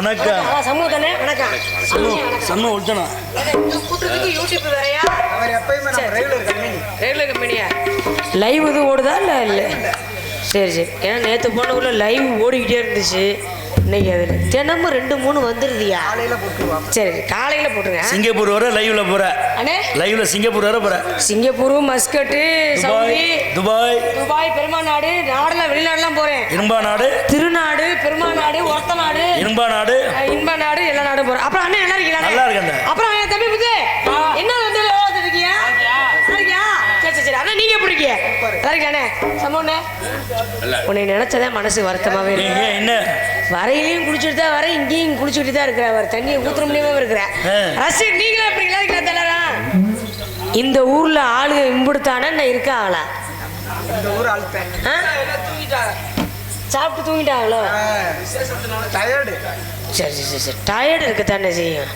வணக்கம். சமூக தானே? வணக்கம். சம்ம உள்தனா கூட்டத்துக்கு யூடியூப் வேறையா? அவர் எப்பயுமே நம்ம ரெகுலர் கம்பெனியா? லைவ் இது ஓடுதா இல்லை? சரி சரி. ஏன்னா நேற்று போனக்குள்ள லைவ் ஓடிக்கிட்டே இருந்துச்சு. இன்னைக்கு அதில் தினமும் 2-3 வந்துருதியா? சரி காலையில் போட்டுருங்க. சிங்கப்பூர் வர லைவ்ல போற அண்ணே, லைவ்ல சிங்கப்பூர் வர போற. சிங்கப்பூர், மஸ்கட்டு, சவுதி, துபாய் பெருமா நாடு, நாடெல்லாம் வெளிநாடுலாம் போறேன். இரும்பா நாடு, திருநாடு, பெருமா நாடு, ஒருத்த நாடு, இரும்பா நாடு, இன்பா நாடு, எல்லா நாடும் போறேன். அப்புறம் அண்ணன் நல்லா இருக்கீங்களா? நல்லா இருக்கேன். அப்புறம் என் தம்பி புது என்ன வந்து இருக்கீங்க? சரி அண்ணா நீங்க எப்படி இருக்கீங்க? நல்லா இருக்கீங்களே? சமோண்ணே உன்னை நினைச்சதே மனசு வருத்தமாவே இருக்கு. என்ன வரையிலையும் குளிச்சுட்டு தான் வரேன், இங்கேயும் குளிச்சுட்டு தான் இருக்கிற, அவர் தண்ணியை ஊத்துற முடியாம இருக்கிறேன். ரசிகர் நீங்களே எப்படி இருக்கீங்களா? தெரியலா இந்த ஊர்ல ஆளுக இம்புடுத்தானே இருக்கா ஆளா? இந்த ஊர் ஆள்பேன் சாப்பிட்டு தூங்கிட்டாங்களோ? டயர்டு. சரி டயர்டு இருக்கத்தானே செய்யும்.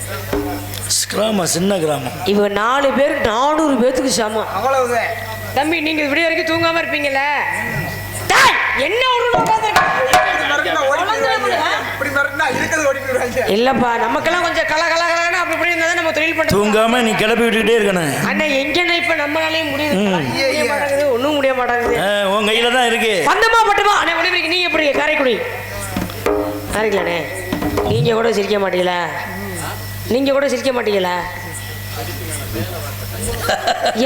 கிராமம், சின்ன கிராமம். இவங்க 4 பேர் 400 பேத்துக்கு சமம். அவ்வளவுதான். தம்பி நீங்க விடிய வரைக்கும் தூங்காம இருப்பீங்கல்ல? என்ன இல்லப்பா, நமக்கெல்லாம் கொஞ்சம் கலகலகலன்னு அப்படி இப்படி இருந்தா நம்ம தொழில் பண்றோம். தூங்காம நீ கிளப்பி விட்டுக்கிட்டே இருக்கணும். அண்ணா எங்கன்னா இப்ப நம்மளாலேயும் முடியுது மாட்டேங்குது, ஒன்றும் முடிய மாட்டேங்குது. உன் கையில தான் இருக்கு. பந்தமா பட்டுமா அண்ணே ஒளிபரிக்கு. நீங்க எப்படி காரைக்குடி இருக்கலாண்ணே? நீங்க கூட சிரிக்க மாட்டீங்களா?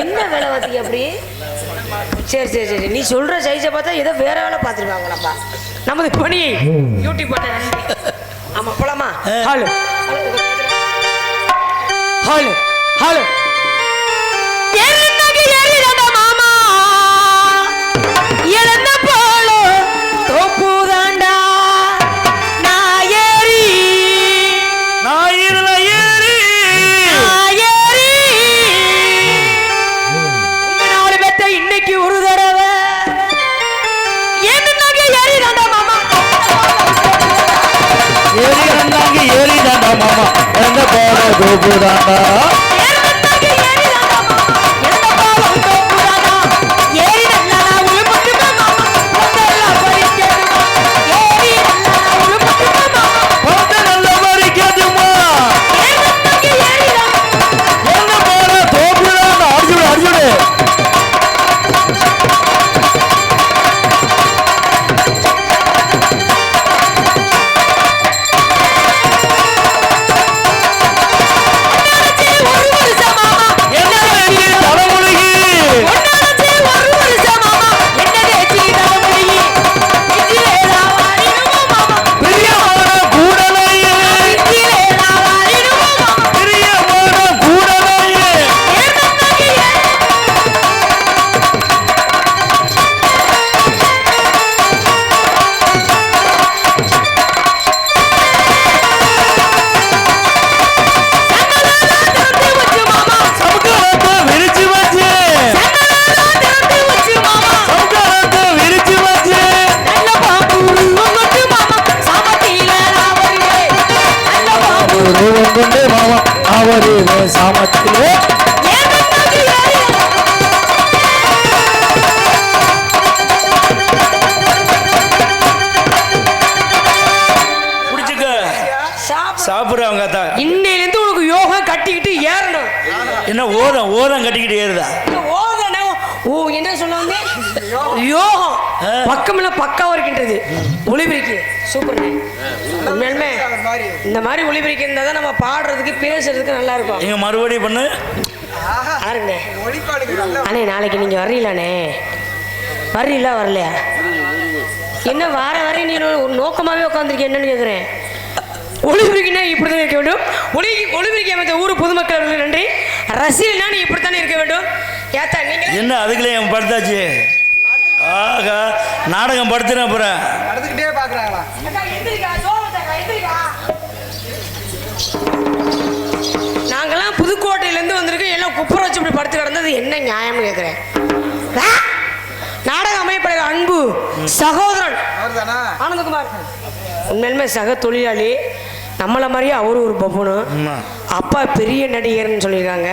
என்ன வேலை பார்த்தீங்க அப்படி? சரி நீ சொல்ற சைஸை பார்த்தா ஏதோ வேற வேலை பார்த்துருவாங்களப்பா. நமது பணியை யூடியூப் பண்ண. ஆமா போலாமா? ஹலோ மாமா இழந்த போல தோப்புதாண்டா இன்னைக்கு ஒரு தடவை ஏறிதாண்டா மாமா எந்த போல தோப்புதாண்டா சாமத்திலே சாப்பிடுறவங்க தான். இன்னையிலேருந்து உனக்கு யோகா கட்டிக்கிட்டு ஏறணும். என்ன ஓதம் கட்டிக்கிட்டு ஏறுதா? என்ன சொல்லுவாங்க? யோகம் பக்கமெல்லாம் பக்காவா இருக்கின்றது. ஒளிபரிக்கு சூப்பர். உண்மையாலுமே இந்த மாதிரி ஒளிபரிக்கு இருந்தா தான் நம்ம பாடுறதுக்கு பேசுறதுக்கு நல்லா இருக்கும். நீங்க மறுபடியும் பண்ணு. அண்ணே நாளைக்கு நீங்க வர்றீங்களாண்ணே? வர்றீங்களா வரலையா? என்ன வார நீ ஒரு நோக்கமாவே உட்காந்துருக்கேன். என்னன்னு கேட்குறேன். ஒளிபரிக்குன்னா இப்படிதான் இருக்க வேண்டும். ஒளிபரிக்கு அமைத்த ஊர் பொதுமக்கள் அவர்களுக்கு நன்றி. ரசிகனா நீ இப்படித்தானே இருக்க வேண்டும். ஏத்தா நீங்க என்ன அதுக்குள்ளே என் படுத்தாச்சு. ஆகா நாடகம் படுத்துன அப்புறம் படுத்துக்கிட்டே பார்க்குறாங்களா? நாங்கெல்லாம் புதுக்கோட்டையிலேருந்து வந்திருக்கோம். எல்லாம் குப்புற வச்சு இப்படி படுத்து கிடந்தது என்ன நியாயம்னு கேட்குறேன். நாடக அமைப்பாளர் அன்பு சகோதரன் ஆனந்தகுமார் உண்மையிலுமே சக தொழிலாளி. நம்மளை மாதிரியே அவரு ஒரு பப்புனு. அப்பா பெரிய நடிகர்னு சொல்லியிருக்காங்க.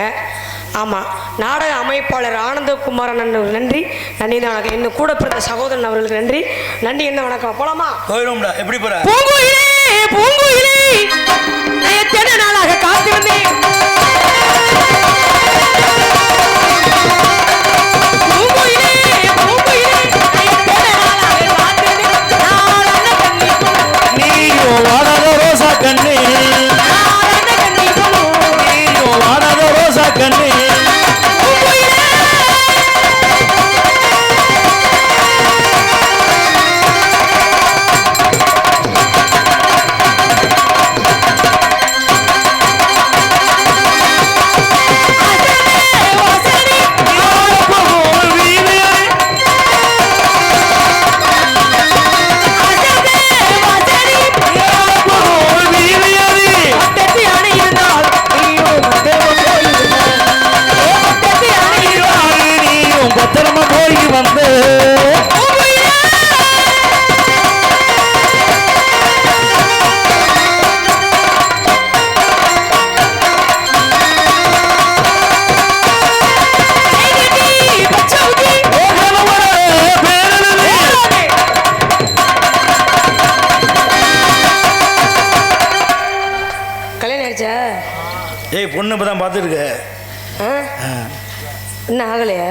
ஆமாம், நாடக அமைப்பாளர் ஆனந்தகுமாரன் நன்றி. நன்றி தான் வணக்கம். இன்னும் கூட பிறந்த சகோதரன் அவர்களுக்கு நன்றி. நன்றி என்ன வணக்கம். போலாமா? எப்படி போற? பூங்குயிலே பூங்குயிலே ஏய் பொண்ணு இப்போ தான் பார்த்துருக்க. இன்னும் ஆகலையா?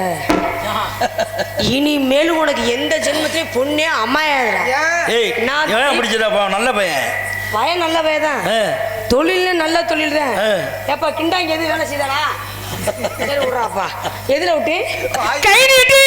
இனிமேலும் உனக்கு எந்த ஜென்மத்திலையும் பொண்ணே அம்மாயாதுடா. ஏய் நான் ஏன் பிடிச்சதாப்பா? நல்ல பையன். பையன் நல்ல பையன் தான். தொழில்னு நல்ல தொழில் தான். ஏப்பா கிண்டாங்க எது வேலை செய்தாடா? விடுறாப்பா. எதுல விட்டு கை நீட்டி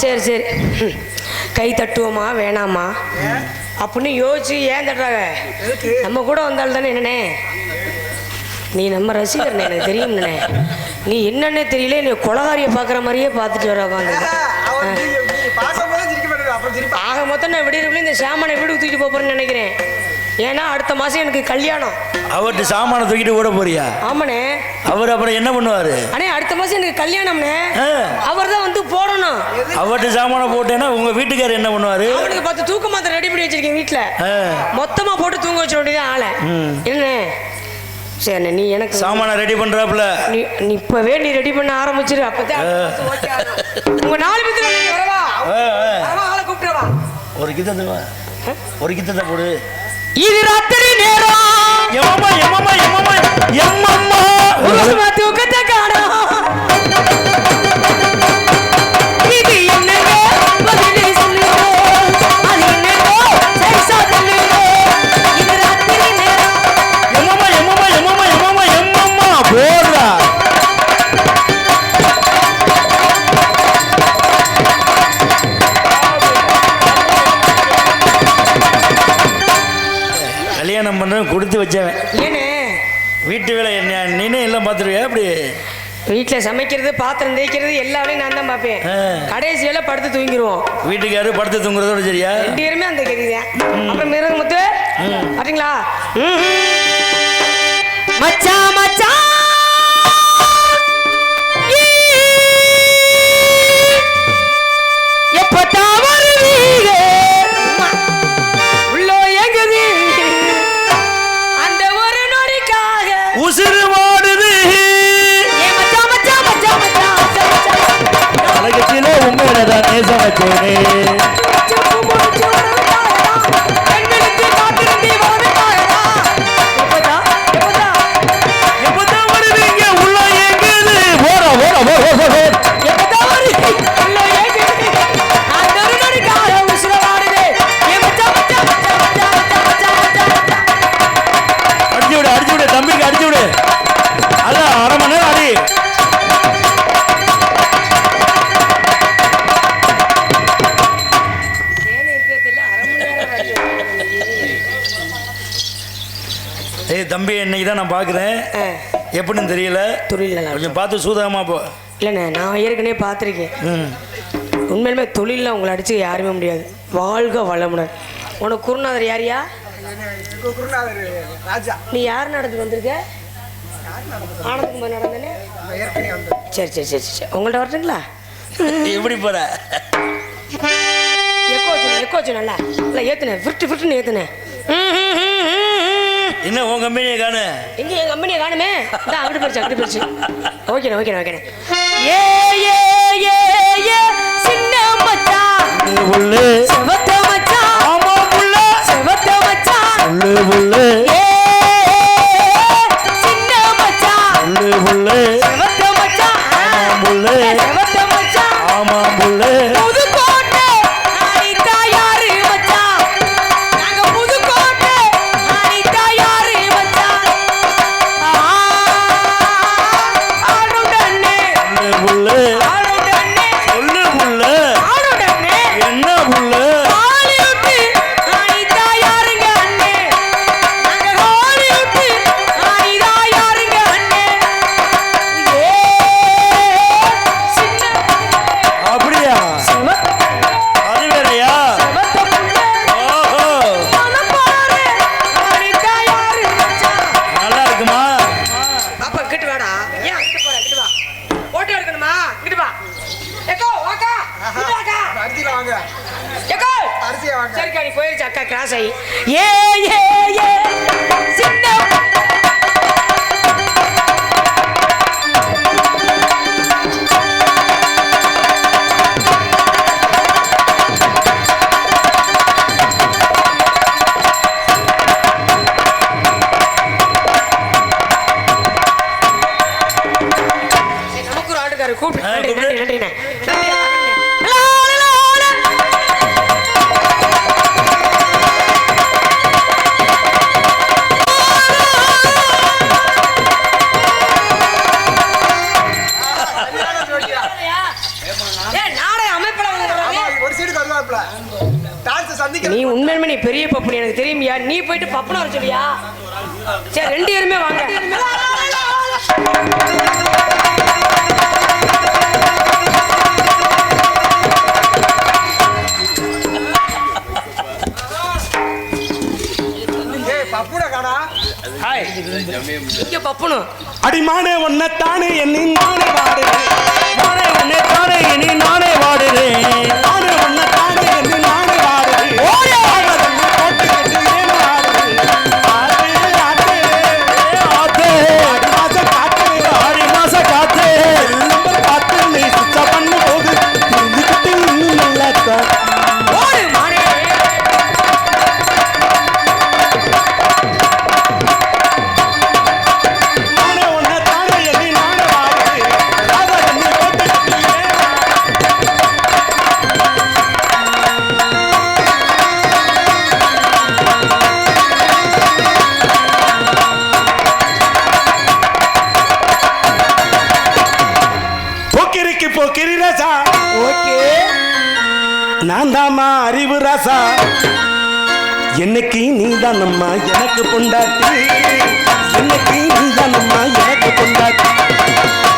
சரி சரி கை தட்டுவோமா வேணாமா அப்படின்னு யோசிச்சு ஏன் தட்டுறாங்க? நம்ம கூட வந்தாலும் தானே. என்னண்ணே நீ நம்ம ரசிகர்ண்ணே, எனக்கு தெரியும்ண்ணே. நீ என்னன்னே தெரியல, நீ கொலகாரியை பார்க்குற மாதிரியே பார்த்துட்டு வரவாங்க. ஆக மொத்தம் நான் விடியறதுக்குள்ளே இந்த சாமானை வீடு தூக்கிட்டு போறேன்னு நினைக்கிறேன். ஏன்னா அடுத்த மாசம் எனக்கு கல்யாணம். அவர்கிட்ட சாமானை தூக்கிட்டு ஓட போறியா? ஆமாண்ணே. அவர் அப்புறம் என்ன பண்ணுவாரு? அண்ணே அடுத்த மாசம் எனக்கு கல்யாணம்ண்ணே. அவர் தான் வந்து போடணும். அவர்கிட்ட சாமானை போட்டேன்னா உங்க வீட்டுக்காரர் என்ன பண்ணுவாரு? அவனுக்கு 10 தூக்க மாத்திரை ரெடி பண்ணி வச்சிருக்கேன் வீட்டுல. மொத்தமா போட்டு தூங்க வச்ச வேண்டியதான் ஆளை. என்ன சரி நீ எனக்கு சாமான ரெடி பண்றாப்ல. நீ இப்பவே நீ ரெடி பண்ண ஆரம்பிச்சிரு. அப்பதான் உங்க 4 பேத்துல வரவா ஆளை கூப்பிட்டுவா. ஒரு கித்தத்தை போடு. இது ராத்திரி நேரம். எம்மம்மா எம்மம்மா எம்மம்மா எம்மம்மா உங்க தூக்கத்தை காணோம். இது என்னங்க பதிலே சொல்லுங்க. அது என்னங்க சைஸா சொல்லுங்க. இது ராத்திரி நேரம். எம்மம்மா எம்மம்மா எம்மம்மா எம்மம்மா எம்மம்மா போடுறா. கல்யாணம் பண்ணுறேன் கொடுத்து வச்சவன். ஏன்னு வீட்டு வேலை என்ன நீனே எல்லாம் பார்த்துருவியா? அப்படி வீட்டில் சமைக்கிறது பாத்திரம் தேய்க்கிறது எல்லா வேலையும் நான் தான் பார்ப்பேன். கடைசி வேலை படுத்து தூங்கிடுவோம். வீட்டுக்காரு படுத்து தூங்குறதோட சரியா? 2 பேருமே அந்த கதி தான். அப்புறம் மிருக முத்து பார்த்தீங்களா? மச்சான் மச்சான் எப்பதான் வருவீங்க? உள்ளோ எங்குது அந்த ஒரு நொடிக்காக உசிறு ஓடுது. அழகத்திலே உண்மையிலதான் நேசம் வச்சேனே. எப்பதான் வருவீங்க? உள்ள எங்குது? போறா போறா போறா போறா. எப்பதான் வருவீங்க? உள்ள எங்குது அந்த ஒரு நொடிக்காக உசுர வாடுது. அடிச்சு விடு தம்பிக்கு அடிச்சு விடு. அதான் 1/2 மணி நேரம் அடி. ஏய் தம்பி இன்னைக்கு தான் நான் பார்க்குறேன். எப்படின்னு தெரியல. தொழில் கொஞ்சம் பார்த்து சூதாமா போ. இல்லைண்ணே நான் ஏற்கனவே பார்த்துருக்கேன். உண்மையிலுமே தொழிலில் உங்களை அடிச்சு யாருமே முடியாது. வாழ்க வளமுடன். உனக்கு குருநாதர் யாரியா? ராஜா. நீ யார் நடந்து வந்திருக்க? ஆனந்தகுமார் நடந்தனே. சரி சரி சரி சரி உங்கள்கிட்ட வரட்டுங்களா? எப்படி போற? எக்கோ வச்சு நல்லா இல்லை ஏற்றுனேன். ஃபிட்டுன்னு ஏற்றுனேன். என்ன உன் கம்பெனியை காணு? எங்க என் கம்பெனியை காணுமே. இதான் அப்படி போயிடுச்சு. ஓகேண்ணே. ஏ ஏ ஏ ஏ சின்ன மச்சான் புள்ளு செவத்த மச்சான். ஆமா புள்ள செவத்த மச்சான் புள்ளு ஏ சின்ன மச்சான் புள்ளு செவத்த மச்சான். புள்ளு செவத்த மச்சான். ஆமா புள்ளு புதுக்கோட்டை அனிதா யாரு மச்சான்? நாங்க புதுக்கோட்டை அனிதா யாரு மச்சான்? ஆளுடனே புள்ளு ஆளுடனே சொல்லு புள்ள ஆளுடனே என்ன புள்ள வாங்க ஏக்கா அரிசியா வாங்க சரிக்கா நீ போயிருச்சு அக்கா கிராஸ் ஆகி ஏ ஏ ஏ சின்ன நமக்கு ஒரு ஆட்டுக்காரு கூப்பிட்டு நன்றி நன்றி நன்றிண்ணே ஒரு சைடு வருவாப்ல டான்ஸ் சந்திக்க நீ உண்மையுமே நீ பெரிய பப்புனு எனக்கு தெரியுமியா நீ போயிட்டு பப்புனு வர சொல்லியா சரி ரெண்டு பேருமே வாங்க பப்புட காணா ஹாய் இங்க பப்புனு அடிமானே ஒன்னத்தானே என்னை நானே வாடுறேன் மானே ஒன்னத்தானே என்னை நானே வாடுறேன் நானே ஒன்னத்தானே என்னை நானே வாடுறேன் ஓயே ஆடுறேன் போட்டு கட்டி ஏன் ஆடுறேன் ஆட்டே ஆட்டே ஆட்டே ஆடி மாச காத்தே நம்பர் காத்து நீ சுத்த பண்ணு போது திரும்பிக்கிட்டு இன்னும் நல்லாத்தா ஓடு மானே நானே ஒன்னத்தானே என்னை நானே வாடுறேன் ராதா என்னை போட்டு கட்டி ஏன் போக்கிரிக்கு போக்கிரி ராசா ஓகே நான் தாமா அறிவு ராசா என்னைக்கு நீதான் அம்மா எனக்கு பொண்டாட்டி என்னைக்கு நீதான் அம்மா எனக்கு பொண்டாட்டி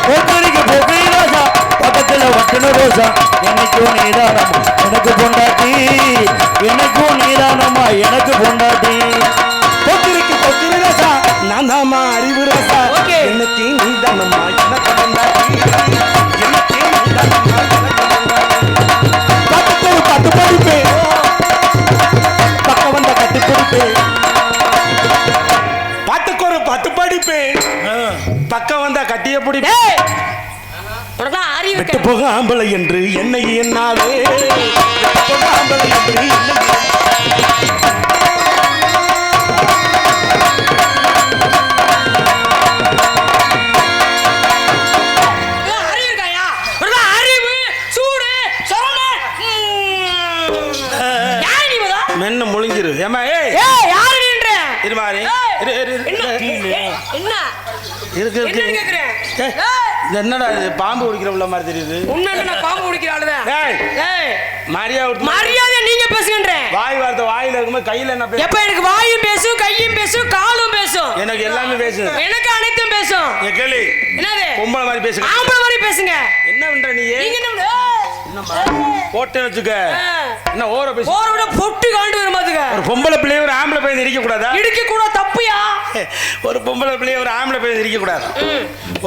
போக்கிரிக்கு போக்கிரி ராசா பக்கத்துல வட்டின ரோசா என்னைக்கும் நீதானம்மா எனக்கு பொண்டாட்டி என்னைக்கும் நீதானம்மா எனக்கு பொண்டாட்டி போக்கிரிக்கு போக்கிரி ராசா நான் தாமா அறிவு ராசா Okay. என்னைக்கு நீதானம்மா எனக்கு பொண்டாட்டி என்னைக்கு நீதானம்மா எனக்கு பொண்டாட்டி பாட்டு படிப்பேன் பக்க வந்த கட்டி கொடுப்பேன் பாட்டுக்கு ஒரு பாட்டு படிப்பேன் பக்கம் வந்தா கட்டிய பிடிப்பேன் டேய் உனக்கு அறிவு விட்டு போக ஆம்பளை என்று என்னை என்னாலே விட்டு போக ஆம்பளை என்று என்னை அறிவு இருக்காயா உனக்கு அறிவு சூடு சொரண யார் நீ வதா மென்னு முழுங்கிரு ஏமா ஏய் ஏய் யார் நீன்ற இரு மாறி இரு இரு என்ன இருக்கு என்னன்னு கேக்குறேன் ஏய், இது என்னடா இது பாம்பு பிடிக்கிறவள மாதிரி தெரியுது உன்ன நான் பாம்பு பிடிக்கிற ஆளுதான் ஏய் ஏய் மரியா விட்டு மரியாதை நீங்க பேசுங்கன்றேன் வாய் வார்த்தை வாயில இருக்கும்போது கையில என்ன பேச எப்ப எனக்கு வாயும் பேசும் கையும் பேசும் காலும் பேசும் எனக்கு எல்லாமே பேசு எனக்கு அனைத்தும் பேசும் என் கேளு என்னது பொம்பளை மாதிரி பேசுங்க ஆம்பளை மாதிரி பேசுங்க என்ன பண்ற நீ நீங்க என்ன போட்டு வச்சுக்க என்ன ஓர பேசு ஓர விட பொட்டு காண்டு வரும் பாத்துக்க ஒரு பொம்பளை பிள்ளைய ஒரு ஆம்பளை பையன் இருக்க கூடாதா இடிக்க கூட தப்புயா ஒரு பொம்பளை பிள்ளைய ஒரு ஆம்பளை பையன் இருக்க கூடாது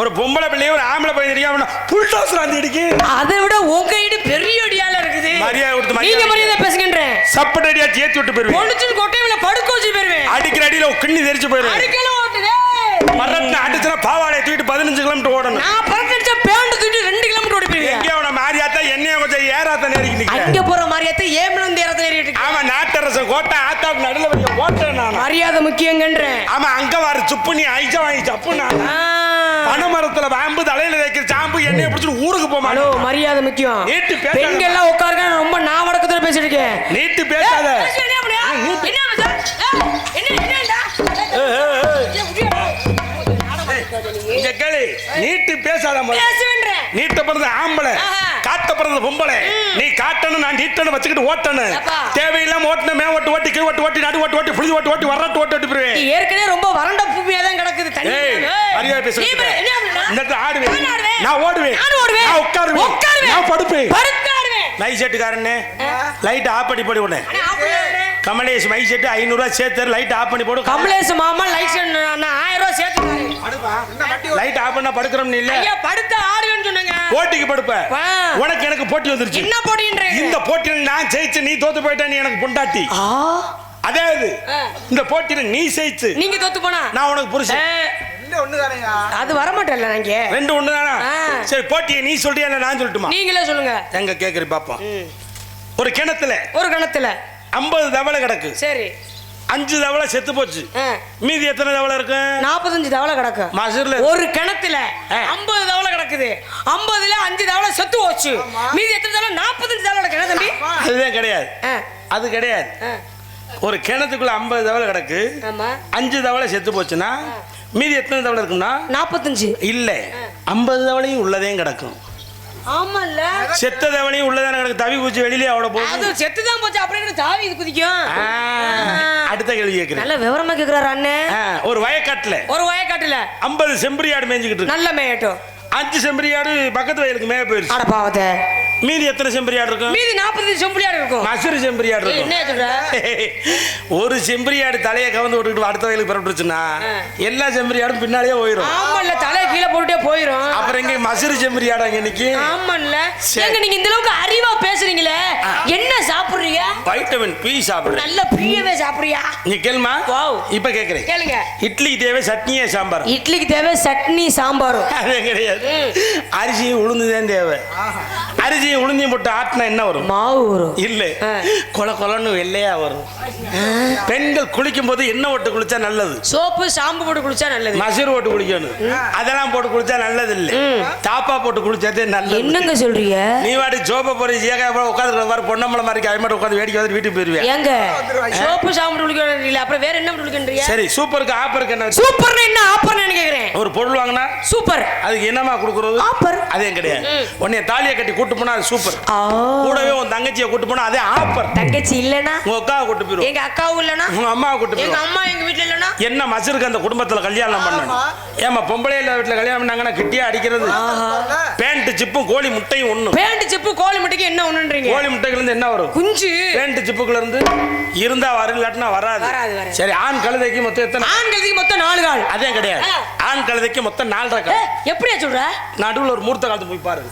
ஒரு பொம்பளை பிள்ளைய ஒரு ஆம்பளை பையன் இருக்க புல்டோசர் அந்த இடிக்கு அதை விட உங்க இடு பெரிய அடியால இருக்குது மரியாதை கொடுத்து நீங்க மரியாதை பேசுங்கன்றேன் சப்பட் அடியா சேர்த்து விட்டு போயிருவேன் பொழிச்சு கொட்டையில படுக்க வச்சு போயிருவேன் அடிக்கிற அடியில கிண்ணி தெரிச்சு போயிருவேன் அடிக்கல ஓட்டுதே மரத்துல அடிச்சுனா பாவாடையை தூக்கிட்டு 15 கிலோமீட்டர் ஓடணும் நான் பறக்கடிச்ச பேண்ட் தூக்கி 2 கிலோமீட்டர் ஓடி போயிருவேன் எங்கேயோ உன மாரியாத்தா என்னைய கொஞ்சம் ஏறாத்த நேரிக்கு நிக்க அங்க போற மாதிரியாத்த ஏமலம் தேரத்துல ஏறிட்டு இருக்கு. ஆமா நாட்டரசன் கோட்டை ஆத்தாப்பு நடுல வைக்க போட்டேன் நான் மரியாதை முக்கியங்கன்றேன் ஆமா அங்க வர சுப்பு நீ ஐஜா வாங்கி சப்பு நான் பனைமரத்துல பாம்பு தலையில வைக்கிற சாம்பு எண்ணெயை பிடிச்சிட்டு ஊருக்கு ஹலோ போமாட்டோ மரியாதை முக்கியம் நீட்டு பேசாத. பெண்கள் எல்லாம் உட்காருங்க நான் ரொம்ப நாவடக்கத்துல பேசிட்டு இருக்கேன் நீட்டு பேசாத என்ன அப்படியா? என்ன மச்சான்? என்னடா? ஏய், ஏய், ஏய். இங்க கேளு நீட்டு பேசாத முதல்ல. பேசுவேன்றேன். நீட்ட பிறந்த ஆம்பளை ஆஹா. காட்ட பிறந்த பொம்பளை நீ காட்டணும் நான் நீட்டணும் வச்சுக்கிட்டு ஓட்டணும் அப்பா. தேவையில்லாம ஓட்டணும் மே ஓட்டு ஓட்டி கீழ் ஓட்டு ஓட்டி நடு ஓட்டு ஓட்டி புழுதி ஓட்டு ஓட்டி வரட்டு ஓட்டு ஓட்டி போயிருவேன் நீ ஏற்கனவே ரொம்ப வறண்ட பூமியா தான் கிடக்குது தண்ணி ஏய் ஏய். மரியாதை பேசு நீ என்ன அப்படின்னா? இந்த இடத்துல ஆடுவேன் நான் ஆடுவேன். நான் ஓடுவேன் நான் ஓடுவேன். நான் உட்காருவேன் உட்காருவேன். நான் படுப்பேன் படுத்தாடுவேன். லைட் செட்டுக்காரனே லைட் ஆஃப் பண்ணி போடு உடனே அண்ணே, ஆஃப் பண்ணி விடுறேன். கமலேஷ் மை செட்டு 500 ரூபாய் சேர்த்து லைட் ஆஃப் பண்ணி போடு கமலேஷ் மாமா லைட் நான் 1000 ரூபாய் சேர்த்து தரேன். லைட் ஆஃப் பண்ணா படுக்கிறோம் நீ இல்ல ஐயா படுத்து ஆடுவேன்னு சொன்னேங்க போட்டிக்கு படுப்ப வா. உனக்கு எனக்கு போட்டி வந்துருச்சு என்ன போட்டின்ற இந்த போட்டியில் நான் ஜெயிச்சு நீ தோத்து போயிட்ட நீ எனக்கு பொண்டாட்டி அதாவது இந்த போட்டியில் நீ ஜெயிச்சு நீங்க தோத்து போனா நான் உனக்கு புருஷன் ஒண்ணுதானையா அது வர மாட்டேன்ல நாங்க ரெண்டு ஒண்ணுதானா சரி போட்டியை நீ சொல்றியா இல்ல நான் சொல்லட்டுமா நீங்களே சொல்லுங்க எங்க கேக்குறீ பாப்போம் ஒரு கிணத்துல 50 தவளை கிடக்கு சரி 5 தவளை செத்து போச்சு மீதி எத்தனை தவளை இருக்கு 45 தவளை கிடக்கு மசூர்ல ஒரு கிணத்துல 50 தவளை கிடக்குது 50ல 5 தவளை செத்து போச்சு மீதி எத்தனை தவளை 45 தவளை கிடக்கு தம்பி அதுதான் கிடையாது அது கிடையாது ஒரு கிணத்துக்குள்ள 50 தவளை கிடக்கு 5 தவளை செத்து போச்சுன்னா மீதி எத்தனை தவளை இருக்கும்னா 45 இல்ல 50 தவளையும் உள்ளதே கிடக்கும் ஆமால்ல செத்த தவளையும் உள்ளதே கிடக்கு தவி குச்சி வெளியிலே அவ்வளோ போகுது அது செத்து தான் போச்சு அப்படியே தாவி இது குதிக்கும் அடுத்த கேள்வி கேட்கிறேன் நல்ல விவரமா கேக்குறாரு அண்ணன் ஒரு வயக்காட்டுல 50 செம்பரியாடு மேய்ஞ்சிக்கிட்டு இருக்கு நல்ல மேயட்டும் 5 செம்பரியாடு பக்கத்து வயலுக்கு மேய போயிருச்சு அட பாவத்தை மீதி எத்தனை செம்பரியாடு இருக்கும் மீதி 45 செம்பரியாடு இருக்கும் மசூரி செம்பரியாடு இருக்கும் என்ன சொல்ற ஒரு செம்பரியாடு தலையை கவர்ந்து விட்டுக்கிட்டு அடுத்த வயலுக்கு பரப்பிட்டுச்சுன்னா எல்லா செம்பரியாடும் பின்னாலேயே போயிடும் ஆமால்ல தலையை கீழே போட்டுட்டே போயிடும் அப்புறம் எங்க மசூரி செம்பரியாடு அங்க இன்னைக்கு ஆமால்ல எங்க நீங்க இந்த அளவுக்கு அறிவா பேசுறீங்களே என்ன சாப்பிடுறீங்க வைட்டமின் பி சாப்பிடுறேன் நல்ல பிரியவே சாப்பிடுறியா நீ கேளுமா வாவ் இப்ப கேக்குறேன் கேளுங்க இட்லிக்கு தேவை சட்னியே சாம்பார் இட்லிக்கு தேவை சட்னி சாம்பாரும் அதே கிடையாது அரிசியும் உளுந்துதான் தேவை அரிசியும் உளுந்தையும் போட்டு ஆட்டினா என்ன வரும் மாவு வரும் இல்ல கொல கொலன்னு வெள்ளையா வரும் பெண்கள் குளிக்கும் போது என்ன போட்டு குளிச்சா நல்லது சோப்பு ஷாம்பு போட்டு குளிச்சா நல்லது மசூர் போட்டு குளிக்கணும் அதெல்லாம் போட்டு குளிச்சா நல்லது இல்ல தாப்பா போட்டு குளிச்சாதே நல்லது என்னங்க சொல்றீங்க நீ வாடி சோப்பை போற ஏகா உட்காந்து மாதிரி பொண்ணம்பளை மாதிரி அது மட்டும் உட்காந்து வேடிக்கை வந்து வீட்டுக்கு போயிருவேன் ஏங்க சோப்பு ஷாம்பு குளிக்க இல்ல அப்புறம் வேற என்ன குளிக்கன்றீங்க சரி சூப்பருக்கு ஆப்பருக்கு என்ன சூப்பர்னா என்ன ஆப்பர்னு கேக்குறேன் ஒரு பொருள் வாங்கினா சூப்பர் அதுக்கு என்னமா கொடுக்குறது ஆப்பர் அதே கிடையாது உன்னைய தாலியை கட்டி கூட்டு போனா அது சூப்பர் கூடவே உன் தங்கச்சியை கூட்டு போனா அதே ஆப்பர் தங்கச்சி இல்லனா உங்க அக்காவை கூட்டு போயிரும் எங்க அக்காவும் இல்லனா உங்க அம்மாவை கூட்டு எங்க போயிரும் அம்மா எங்க வீட்ல இல்லனா என்ன மசருக்கு அந்த குடும்பத்துல கல்யாணம் பண்ணணும் ஏமா பொம்பளை இல்ல வீட்டுல கல்யாணம் பண்ணாங்கன்னா கிட்டியா அடிக்கிறது பேண்ட் சிப்பும் கோழி முட்டையும் ஒண்ணு பேண்ட் சிப்பு கோழி முட்டைக்கு என்ன ஒண்ணுன்றீங்க கோழி முட்டைகள் இருந்து என்ன வரும் குஞ்சு பேண்ட் சிப்புக்குள்ள இருந்து இருந்தா வரும் இல்லாட்டினா வராது சரி ஆண் கழுதைக்கு மொத்தம் எத்தனை ஆண் கழுதைக்கு மொத்தம் 4 கால் அதே கிடையாது ஆண் கழுதைக்கு மொத்தம் 4.5 கால் எப்படியா சொல்ற நடுவுல ஒரு மூர்த்த காலத்து போய் பாரு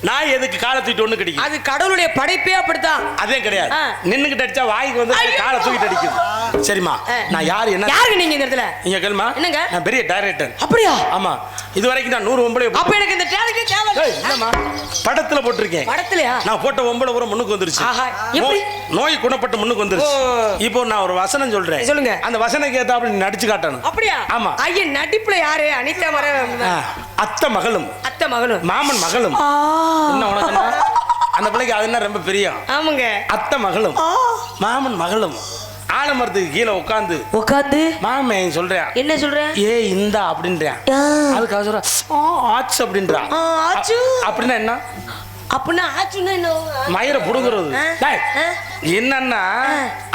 நான் எதுக்கு காலை தூக்கிட்டு ஒண்ணு கிடைக்கும் அது கடவுளுடைய படைப்பே அப்படித்தான் அதே கிடையாது நின்னுகிட்டு அடிச்சா வாய்க்கு வந்து காலை தூக்கிட்டு அடிக்குது சரிமா நான் யாரு என்ன யாருங்க நீங்க இந்த இடத்துல நீங்க கேளுமா என்னங்க நான் பெரிய டைரக்டர் அப்படியா ஆமா இது வரைக்கும் நான் 100 ஒம்பளை அப்ப எனக்கு இந்த டேலண்ட் தேவை இல்லம்மா படத்துல போட்டிருக்கேன் படத்துலயா நான் போட்ட ஒம்பளை பூரா முன்னுக்கு வந்துருச்சு எப்படி நோய் குணப்பட்டு முன்னுக்கு வந்துருச்சு இப்போ நான் ஒரு வசனம் சொல்றேன் சொல்லுங்க அந்த வசனக்கு ஏத்தாப்புல நீ நடிச்சு காட்டணும் அப்படியா ஆமா ஐயா நடிப்புல யாரு அனிதா மர அத்தை மகளும் மாமன் மகளும் என்ன உனக்கு என்ன அந்த பிள்ளைக்கு அது என்ன ரொம்ப பிரியம் ஆமாங்க அத்தை மகளும் மாமன் மகளும் ஆலமரத்துக்கு கீழே உட்காந்து மாமன் சொல்றேன் என்ன சொல்றேன் ஏ இந்தா அப்படின்றான் அதுக்காக சொல்ற ஆச்சு அப்படின்றான் அப்படின்னா என்ன அப்படின்னா ஆச்சுன்னா என்ன மயிரை புடுங்குறது என்னன்னா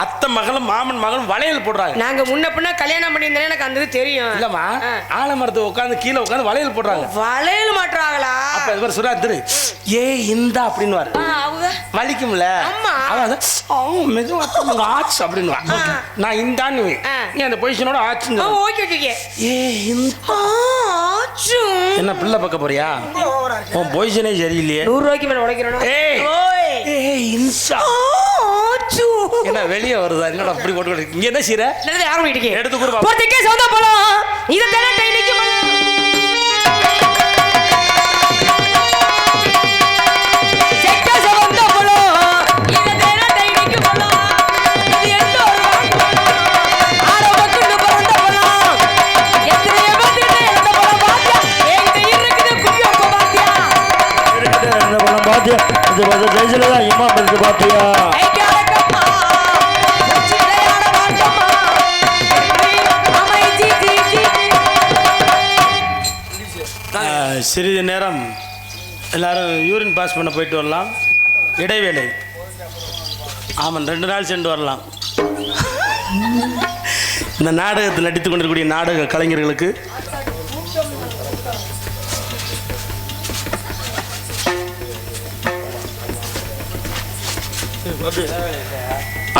அத்தை மகளும் மாமன் மகளும் வளையல் போடுறாங்க நாங்க முன்ன பின்ன கல்யாணம் பண்ணியிருந்தேன் எனக்கு அந்த தெரியும் இல்லம்மா ஆலமரத்தை உட்காந்து கீழே உட்காந்து வளையல் போடுறாங்க வளையல் மாட்டுறாங்களா அப்ப இது மாதிரி சொல்றா திரு ஏ இந்தா அப்படின்னுவாரு அவங்க வலிக்கும்ல அவன் மெதுவா ஆச்சு அப்படின்னு நான் இந்தான்னு நீ அந்த பொசிஷனோட ஆச்சுங்க ஓகே ஓகே ஏ இந்த என்ன பிள்ளை பார்க்க போறியா உன் பொசிஷனே சரியில்லையே 100 ரூபாய்க்கு மேல உடைக்கிறோம் என்ன வெளியே வருதா என்னடா அப்படி போட்டு இங்க என்ன சீர யாரும் எடுத்து கொடுப்பா போறதுக்கே சௌதா போலாம் இத தான டைனிக்கு செக்க சௌதா போலாம் இத தான டைனிக்கு போலாம் இது எந்த ஒரு ஆரோக்கியத்துக்கு போறத போலாம் எத்தனை எவதினே எந்த போலாம் பாத்தியா எங்க இருக்குது குப்பியோ பாத்தியா இருக்குது என்ன போலாம் பாத்தியா இது வந்து ஜெயிச்சல தான் இம்மா பெருசு பாத்தியா சிறிது நேரம் எல்லாரும் யூரின் பாஸ் பண்ண போயிட்டு வரலாம் இடைவேளை ஆமாம் 2 நாள் சென்று வரலாம் இந்த நாடகத்தில் நடித்து கொண்டிருக்கக்கூடிய நாடக கலைஞர்களுக்கு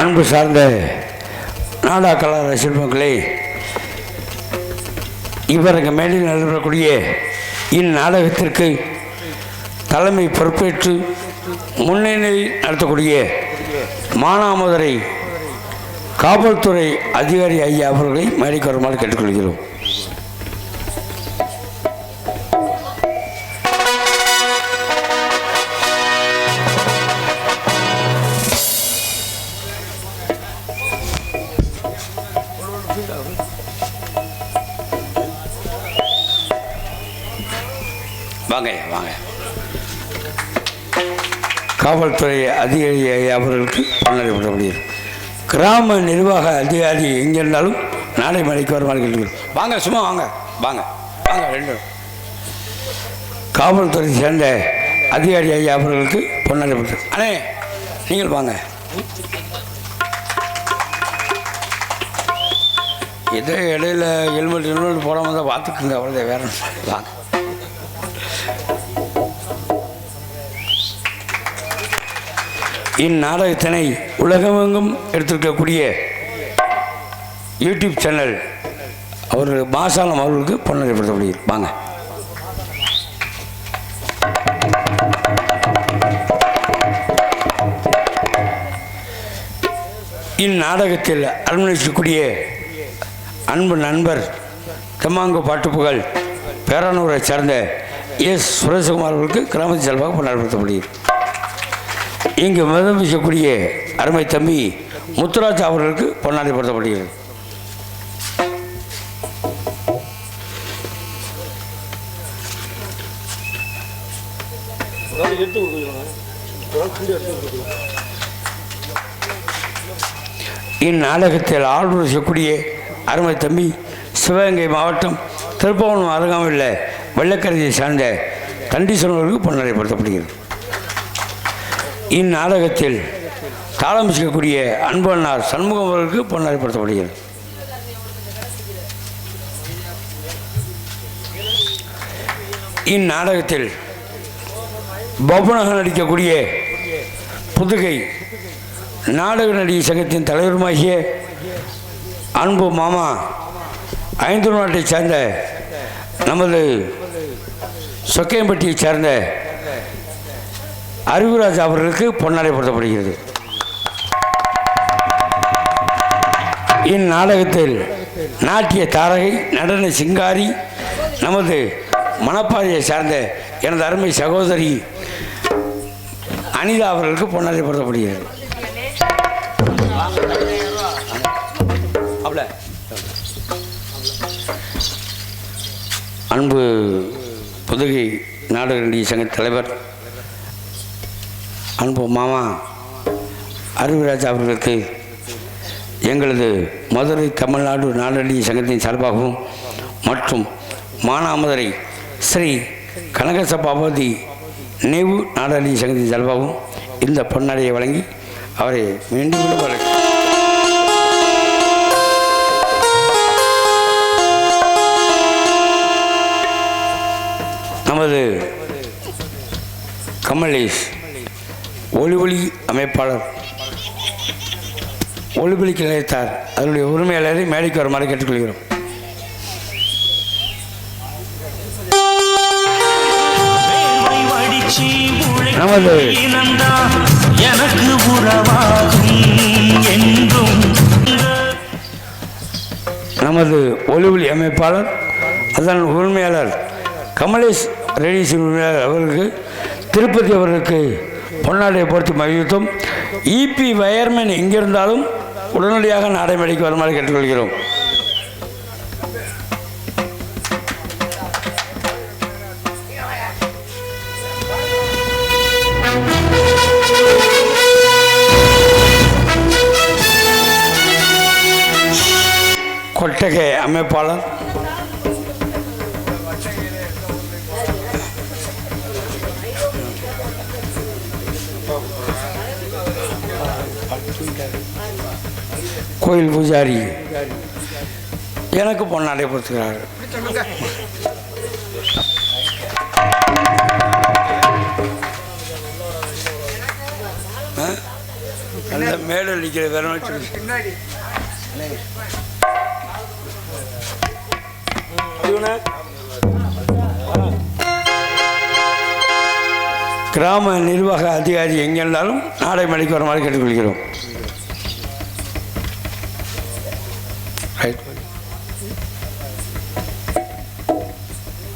அன்பு சார்ந்த நாடக கலை சிற்பங்களே இவருக்கு மேலில் நடைபெறக்கூடிய இந்நாடகத்திற்கு தலைமை பொறுப்பேற்று முன்னணி நடத்தக்கூடிய மானாமதுரை காவல்துறை அதிகாரி ஐயா அவர்களை மேடைக்கு வருமாறு கேட்டுக்கொள்கிறோம். வாங்க வாங்க. காவல்துறை அதிகாரி அவர்களுக்கு பணிபுரியப்படுகிறது. கிராம நிர்வாக அதிகாரி எங்கே இருந்தாலும் நாளை மணிக்கு வருமாறு கேட்டுக்கிறோம். வாங்க, சும்மா வாங்க வாங்க வாங்க. ரெண்டு காவல்துறை சேர்ந்த அதிகாரி ஐயா அவர்களுக்கு பொன்னாடிப்பட்டது. அண்ணே நீங்கள் வாங்க. ஏதோ இடையில ஹெல்மெட் போடாமல் தான் பார்த்துக்குங்க, அவ்வளோதான், வேற வாங்க. இந்நாடகத்தினை உலகமெங்கும் எடுத்திருக்கக்கூடிய யூடியூப் சேனல் அவர்கள் மாசாலம் அவர்களுக்கு பொன்னடிப்படுத்தப்படுகிறது. வாங்க. இந்நாடகத்தில் அரவணைக்கக்கூடிய அன்பு நண்பர் தெம்மாங்கு பாட்டுப்புகழ் பேரானூரை சார்ந்த எஸ் சுரேஷ்குமார் அவர்களுக்கு கிராமத்து செல்வாக பொன்னாடப்படுத்தப்படுகிறது. இங்கு மதமிக்கக்கூடிய அருமை தம்பி முத்துராஜ் அவர்களுக்கு பொன்னாடிப்படுத்தப்படுகிறது. இந்நாடகத்தில் ஆளுநர் செய்யக்கூடிய அருமை தம்பி சிவகங்கை மாவட்டம் திருப்பவனம் அருகாமையில் வெள்ளக்கரையை சார்ந்த தண்டீஸ்வரன் அவர்களுக்கு பொன்னாடிப்படுத்தப்படுகிறது. இந்நாடகத்தில் தாளம் செய்யக்கூடிய அன்பனார் சண்முகம் அவர்களுக்கு பொன்னாடிப்படுத்தப்படுகிறது. இந்நாடகத்தில் பவனாக நடிக்கக்கூடிய புதுகை நாடக நடிகை சங்கத்தின் தலைவருமாகிய அன்பு மாமா ஐந்து நாட்டை சேர்ந்த நமது சொக்கையம்பட்டியை சேர்ந்த அறிவுராஜ் அவர்களுக்கு பொன்னாடைப்படுத்தப்படுகிறது. இந்நாடகத்தில் நாட்டிய தாரகை நடன சிங்காரி நமது மணப்பாறையை சார்ந்த எனது அருமை சகோதரி அனிதா அவர்களுக்கு பொன்னாடைப்படுத்தப்படுகிறது. அன்பு புதுகை நாடக நடிகை சங்க தலைவர் அன்பு மாமா அறிவுராஜ் அவர்களுக்கு எங்களது மதுரை தமிழ்நாடு நாடக சங்கத்தின் சார்பாகவும் மற்றும் மானாமதுரை ஸ்ரீ கனகசபாபதி நினைவு நாடக சங்கத்தின் சார்பாகவும் இந்த பொன்னாடையை வழங்கி அவரை மீண்டும் வழங்கி நமது கமலேஷ் ஒளி அமைப்பாளர் ஒளிபலிக்கு நிலைத்தார் அதனுடைய உரிமையாளரை மேடைக்கு வருமாறு கேட்டுக்கொள்கிறோம். நமது நமது ஒளிபலி அமைப்பாளர் அதன் உரிமையாளர் கமலேஷ் ரேடியஸ் உரிமையாளர் அவர்களுக்கு திருப்பதி அவர்களுக்கு பொன்னாடையை பொறுத்து மகிழ்த்தும். இபி வயர்மேன் எங்கிருந்தாலும் உடனடியாக நாடைமேடைக்கு வருமாறு கேட்டுக்கொள்கிறோம். கொட்டகை அமைப்பாளர் கோயில் பூஜாரி எனக்கு பொன்னாடை பொறுத்துக்கிறார். அந்த மேடை நிற்கிற வேற வச்சு கிராம நிர்வாக அதிகாரி எங்கே இருந்தாலும் நாடை மலைக்கு வருமாறு கேட்டுக்கொள்கிறோம். ரைட்.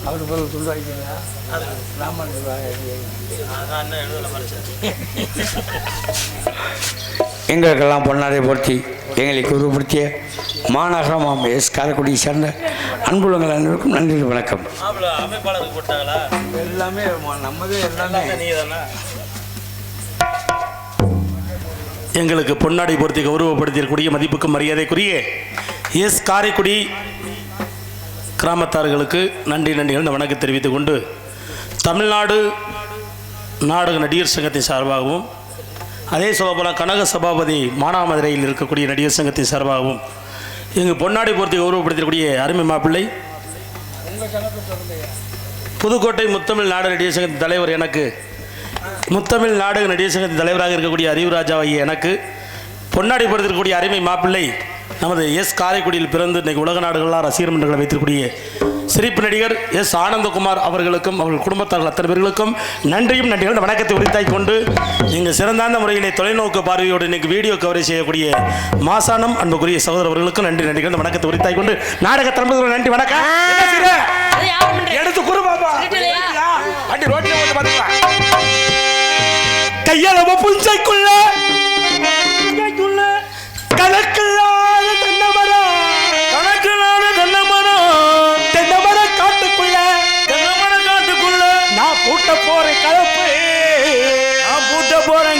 அவர் போல சொல்லுவாங்க கிராம நிர்வாக எங்களுக்கெல்லாம் பொன்னாடை போர்த்தி எங்களை உருவப்படுத்திய மாநகரமாம் எஸ் காரைக்குடியை சேர்ந்த அன்புள்ளங்கள் அனைவருக்கும் நன்றி வணக்கம். எல்லாமே நம்மதே எல்லாமே எங்களுக்கு பொன்னாடை பொருத்தி கௌரவப்படுத்தியிருக்கூடிய மதிப்புக்கும் மரியாதைக்குரிய எஸ் காரைக்குடி கிராமத்தார்களுக்கு நன்றி இந்த வணக்கம் தெரிவித்துக் கொண்டு தமிழ்நாடு நாடக நடிகர் சங்கத்தின் சார்பாகவும் அதே சொல்லப்போனால் கனக சபாபதி மானாமதுரையில் இருக்கக்கூடிய நடிகர் சங்கத்தின் சார்பாகவும் எங்கள் பொன்னாடை பொருத்தி கௌரவப்படுத்தக்கூடிய அருமை மாப்பிள்ளை புதுக்கோட்டை முத்தமிழ் நாடக நடிகர் சங்கத்தின் தலைவர் எனக்கு, முத்தமிழ் நாடக நடிகர் சங்கத்தின் தலைவராக இருக்கக்கூடிய அறிவுராஜாவை எனக்கு, பொன்னாடை பொருத்திருக்கக்கூடிய அருமை மாப்பிள்ளை நமது எஸ் காரைக்குடியில் பிறந்து இன்றைக்கு உலக நாடுகளாக ரசிகர் மன்றங்களை வைத்திருக்கக்கூடிய சிரிப்பு நடிகர் எஸ் ஆனந்தகுமார் அவர்களுக்கும் அவர்கள் குடும்பத்தார்கள் அத்தனை பேர்களுக்கும் நன்றியும் நன்றிகள் வணக்கத்தை உரித்தாய் கொண்டு நீங்கள் சிறந்தாந்த முறையிலே தொலைநோக்கு பார்வையோடு இன்னைக்கு வீடியோ கவரேஜ் செய்யக்கூடிய மாசானம் அன்புக்குரிய சகோதரர்களுக்கும் நன்றிகள் வணக்கத்தை உரித்தாய் கொண்டு நாடக தலைமைக்கு நன்றி வணக்கம். எடுத்து குரு பாப்பா வண்டி ரோட்டில் வந்து பார்த்துக்கலாம். கையளவு புஞ்சைக்குள்ள கணக்கில்லாத தென்னமரம் தென்னமரம் காட்டுக்குள்ள நான் பூட்ட போறேன்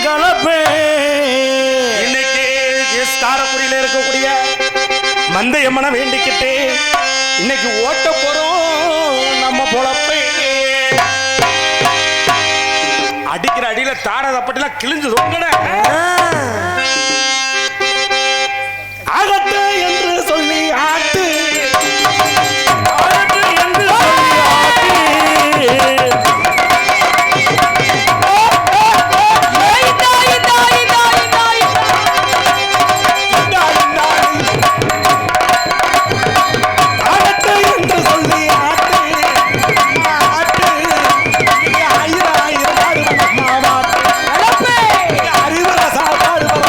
கலப்பு இன்னைக்கு எஸ் காரைக்குடியில இருக்கக்கூடிய மந்தையம்மனை வேண்டிக்கிட்டு இன்னைக்கு ஓட்ட போறோம் நம்ம பொழப்பை. அடிக்கிற அடியில தாரதப்பட்டிலாம் கிழிஞ்சு தொங்கன ஆகட்டு என்று சொல்லி ஆட்டு என்று சொல்லி ஆட்டு அறிவுரசா பாடுவ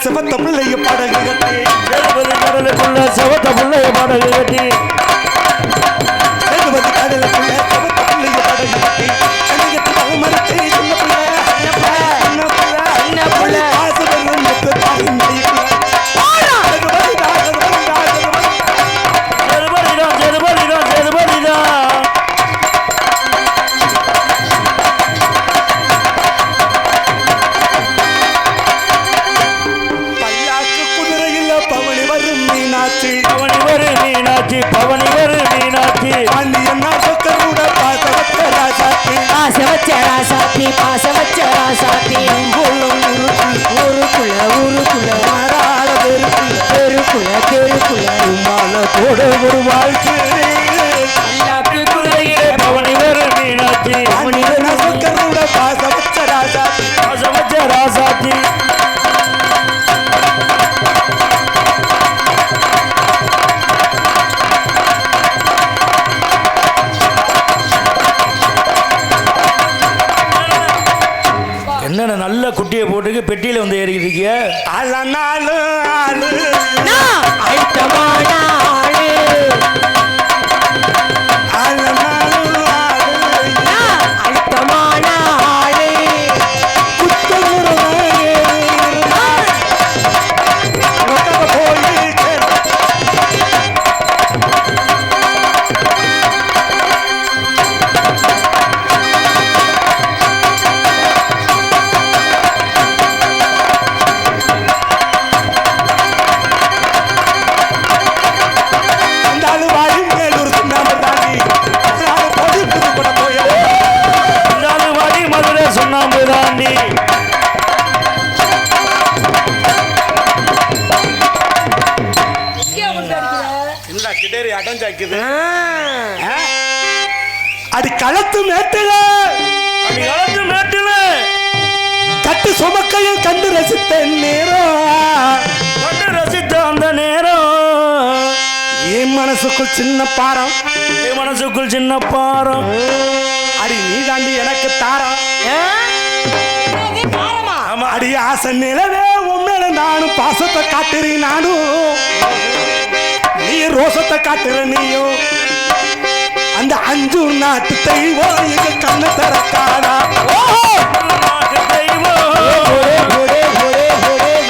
சிவத்த பிள்ளைய படகு கட்டி சேதுபதி கடலுக்குள்ள சிவத்த பிள்ளைய படகு கட்டி சேதுபதி கடலுக்குள்ள சிவத்த பிள்ளைய படகு கட்டி கணிகத்து பகமரத்தை சின்ன பிள்ளை காசு வெல்லும் முத்து தாயின் மடிக்குள்ள பல்லாக்கு குதிரையில் பவனி வரும் மீனாட்சி பவனி வரும் மீனாட்சி பாண்டியன் சொக்கரோட பாசவச்ச ராசாத்தி பாசவச்ச ராசாத்தி ஊருக்குள்ள மாறாத தெருக்குள்ள மாலத்தோட ஒரு வாழ்க்கை பவனி வரும் மீனாட்சி பாண்டியன் சொக்கரோட பாசவச்ச ராசாத்தி பாசவச்ச ராசாத்தி என்னென்ன நல்ல குட்டியை போட்டுக்கு பெட்டியில வந்து ஏறிக்கிட்டு இருக்கிய ஆளு ஐட்டமான ஆளு ஐட்டமான ஆளு மதுரை சுண்ணாம்பு தாண்டி அடி களத்து மேட்டுல காலத்து மேட்டில கட்டு சுமக்கையில் கண்டு ரசித்த நேரம் கண்டு ரசித்த அந்த நேரம் என் மனசுக்குள் சின்ன பாரம் என் மனசுக்குள் சின்ன பாரம் அடி நீ தாண்டி எனக்கு தாரம் அடி ஆசை நிலவே உண்மையில நானும் பாசத்தை காட்டுறேன் நானும் நீ ரோசத்தை காட்டுற நீயும் அந்த அஞ்சு நாட்டு தெய்வம் எங்க கண்ணை திறக்காதா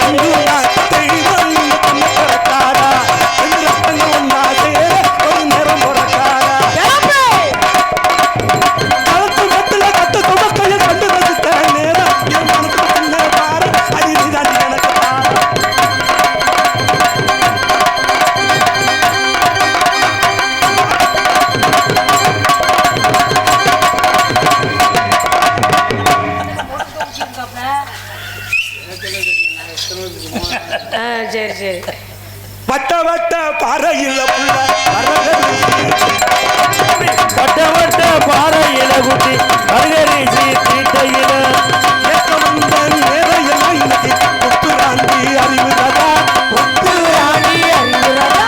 அஞ்சு நாட்டு தெய்வம் எங்க கண்ணை திறக்காதா எங்க ரத்தங்கள் ஒன்னா சேர ஒரு நிறம் பிறக்காதா களத்து மெட்டில கட்டு சுமக்கையில் கண்டு ரசித்த நேரம் என் மனசுக்கு சின்ன பாரம் அடி நீ தாண்டி எனக்கு தாரம் சரி வட்ட வட்ட பாறையில் புள்ள வட்ட வட்ட பாறையில குட்டி அருகரிசி தீட்டையில வந்த நேரையெல்லாம் இன்னைக்கு ஒத்துராண்டி அறிவுறதா ராணி அறிவுறதா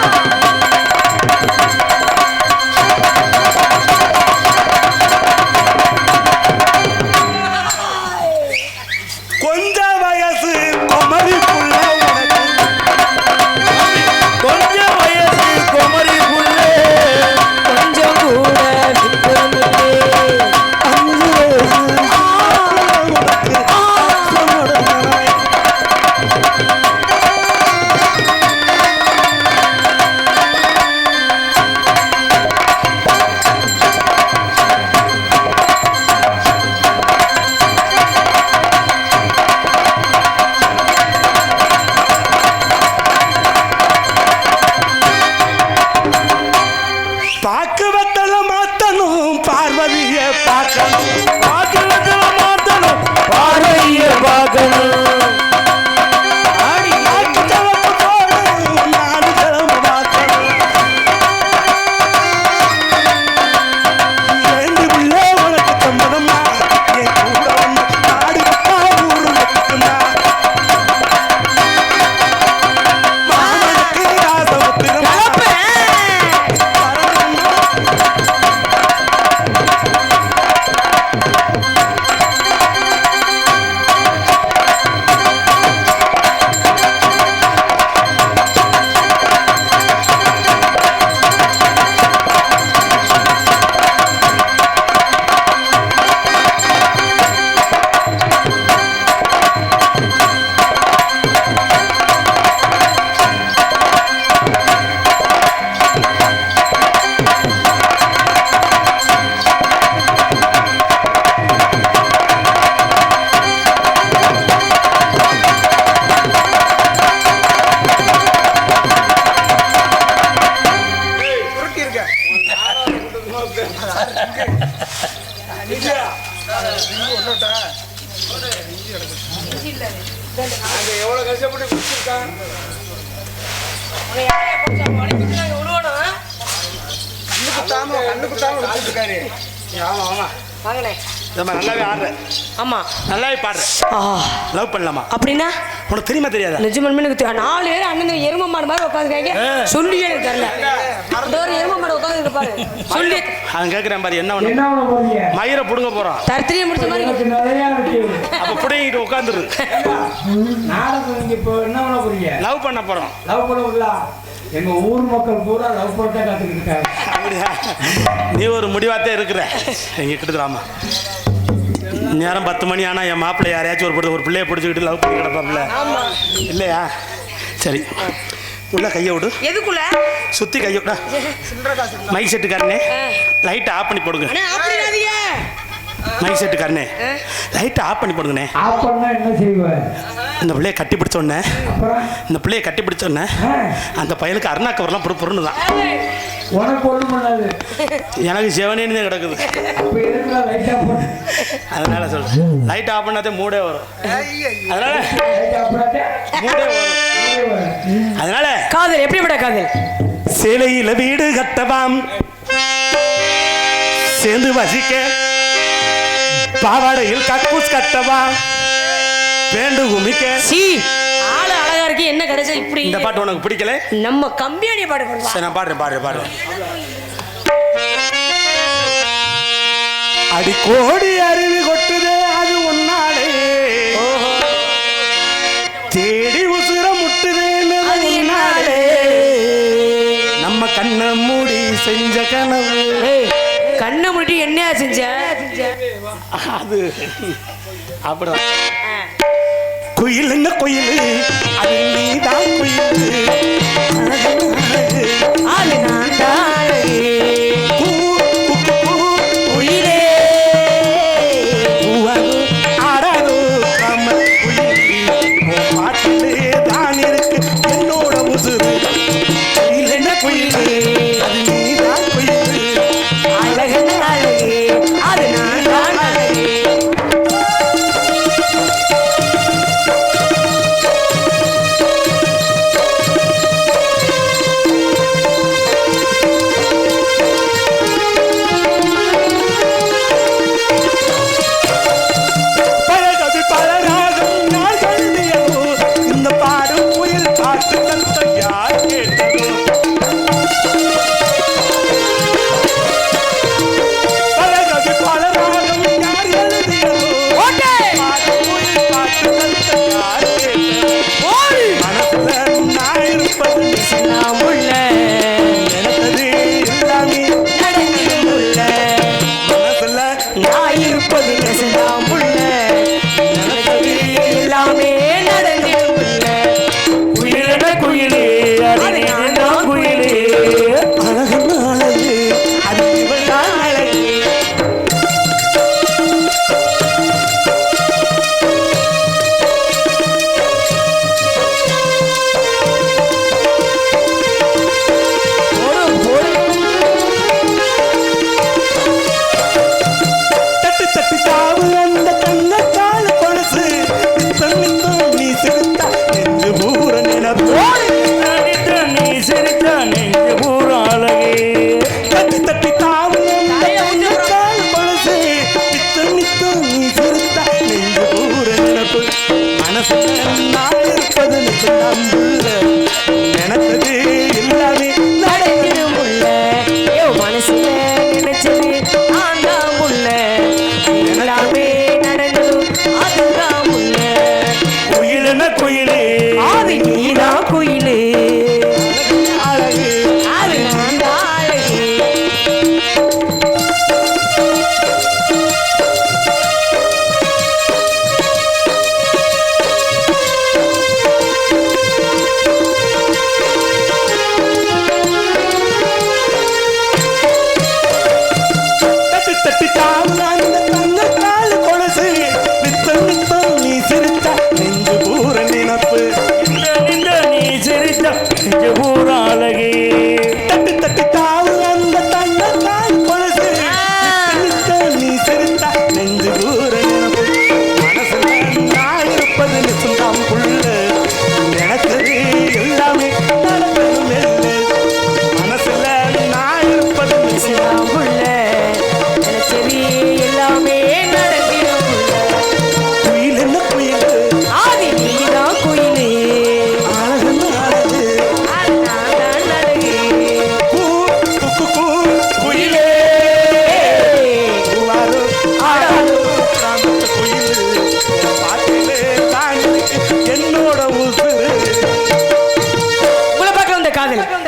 கொஞ்ச வயசு குமரி புள்ள உனக்கு கொஞ்சம் வயசு குமரி புள்ளே கொஞ்சம் கூட விட்டுமில்லே அஞ்சு வயசு உனக்கு ஆசைப்படுகிறாய். பாக்கு வெத்தல மாத்தணும் பார்வதிய பார்க்கணும் பாக்கு வச்சல மாத்தணும் பார்வைய பார்க்கணும் பாக்கு கிளம்பு போடணும் நாலு கிளம்பு பார்க்கணும் ஏண்டி உள்ளே உனக்கு சம்மதமா என் கூட வந்து ஆடி விட்டா ஊரு வெட்டுக்குண்டா மாமனுக்கு ஆசை ஒத்துக்கணும் அங்க எவ்வளவு கஷ்டப்பட்டு குடிச்சிருக்கான். கண்ணு குத்தாம வச்சுட்டு இருக்காரு. ஆமா ஆமா வாங்கண்ணே. நம்ம நல்லாவே ஆடுற, ஆமா. நல்லாவே பாடுற. லவ் பண்ணலாமா? அப்படின்னா உனக்கு தெரியுமா தெரியாதா? நிஜமன்மே எனக்கு 4 பேர் அண்ணன் எரும மாடு மாதிரி உட்காந்துருக்காங்க. சொல்லியே எனக்கு தெரியல. இந்த ஒரு எரும மாடு உட்காந்து பாரு. சொல்லி அவன் கேட்கிறேன் பாரு, என்ன பண்ண மயிரை புடுங்க போறான். தரத்திலேயே முடிச்ச மாதிரி அப்ப புடுங்கிட்டு உட்காந்துரு. இப்போ என்ன பண்ண போறீங்க? லவ் பண்ண போறோம். லவ் பண்ண எங்க ஊர் மக்கள் பூரா லவ் பண்ண காத்துக்கிட்டு இருக்காங்க. அப்படியா? நீ ஒரு முடிவாத்தே இருக்கிற. எங்க கிட்டலாமா நேரம் 10 மணி ஆனா என் மாப்பிள்ளை யாரையாச்சும் ஒரு பிள்ளைய பிடிச்சிக்கிட்டு லவ் பண்ணி கிடப்பாப்ல இல்லையா? சரி, உள்ள கையை விடு. எதுக்குள்ள சுத்தி கையை விடா. மைக் செட்டுக்காரனே லைட்டை ஆஃப் பண்ணி போடுங்க. மைக் செட்டுக்காரனே லைட்டை ஆஃப் பண்ணி போடுங்கண்ணே. ஆஃப் பண்ணா என்ன செய்வேன்? இந்த பிள்ளைய கட்டி பிடிச்சோடனே அந்த பையனுக்கு அருணா கவர்லாம் பொறுன்னு தான். உனக்கு ஒன்றும் பண்ணாது, எனக்கு செவனேன்னு தான் கிடக்குது. அப்போ எதுக்குள்ள லைட் ஆஃப் பண்ணு? அதனால சொல்றேன், லைட் ஆஃப் பண்ணாதே மூடே வரும். அதனால லைட் ஆஃப் பண்ணாதே மூடே வரும். அதனால காதல் எப்படிப்பட்ட காதல்? சேலையில வீடு கட்டவாம், சேர்ந்து வசிக்க பாவாடையில் கக்கூஸ் கட்டவாம், வேண்டு குமிக்க. சி ஆளு அழகா இருக்கு, என்ன கிடைச்சா இப்படி? இந்த பாட்டு உனக்கு பிடிக்கல? நம்ம கம்பியாடி பாடு பண்ணுவா. சரி, நான் பாடுறேன். அடி கோடி அருவி கொட்டுதே அது ஒன்னாலே, தேடி உசுர முட்டுதேன்னு அது ஒன்னாலே, நம்ம கண்ணை மூடி செஞ்ச கனவு. கண்ணை மூடி என்ன செஞ்ச? அது அப்படிதான். குயில் என்ன குயில், அது நீதான் குயில், அது நான் தானே. உயிரே ஆடாதோ கமல் குயில், பாட்டிலே தான் இருக்கு என்னோட உசுறு. குயில் என்ன குயில், அது நீதான் குயில், அழகன அழகே, அது நான் தான் அழகே.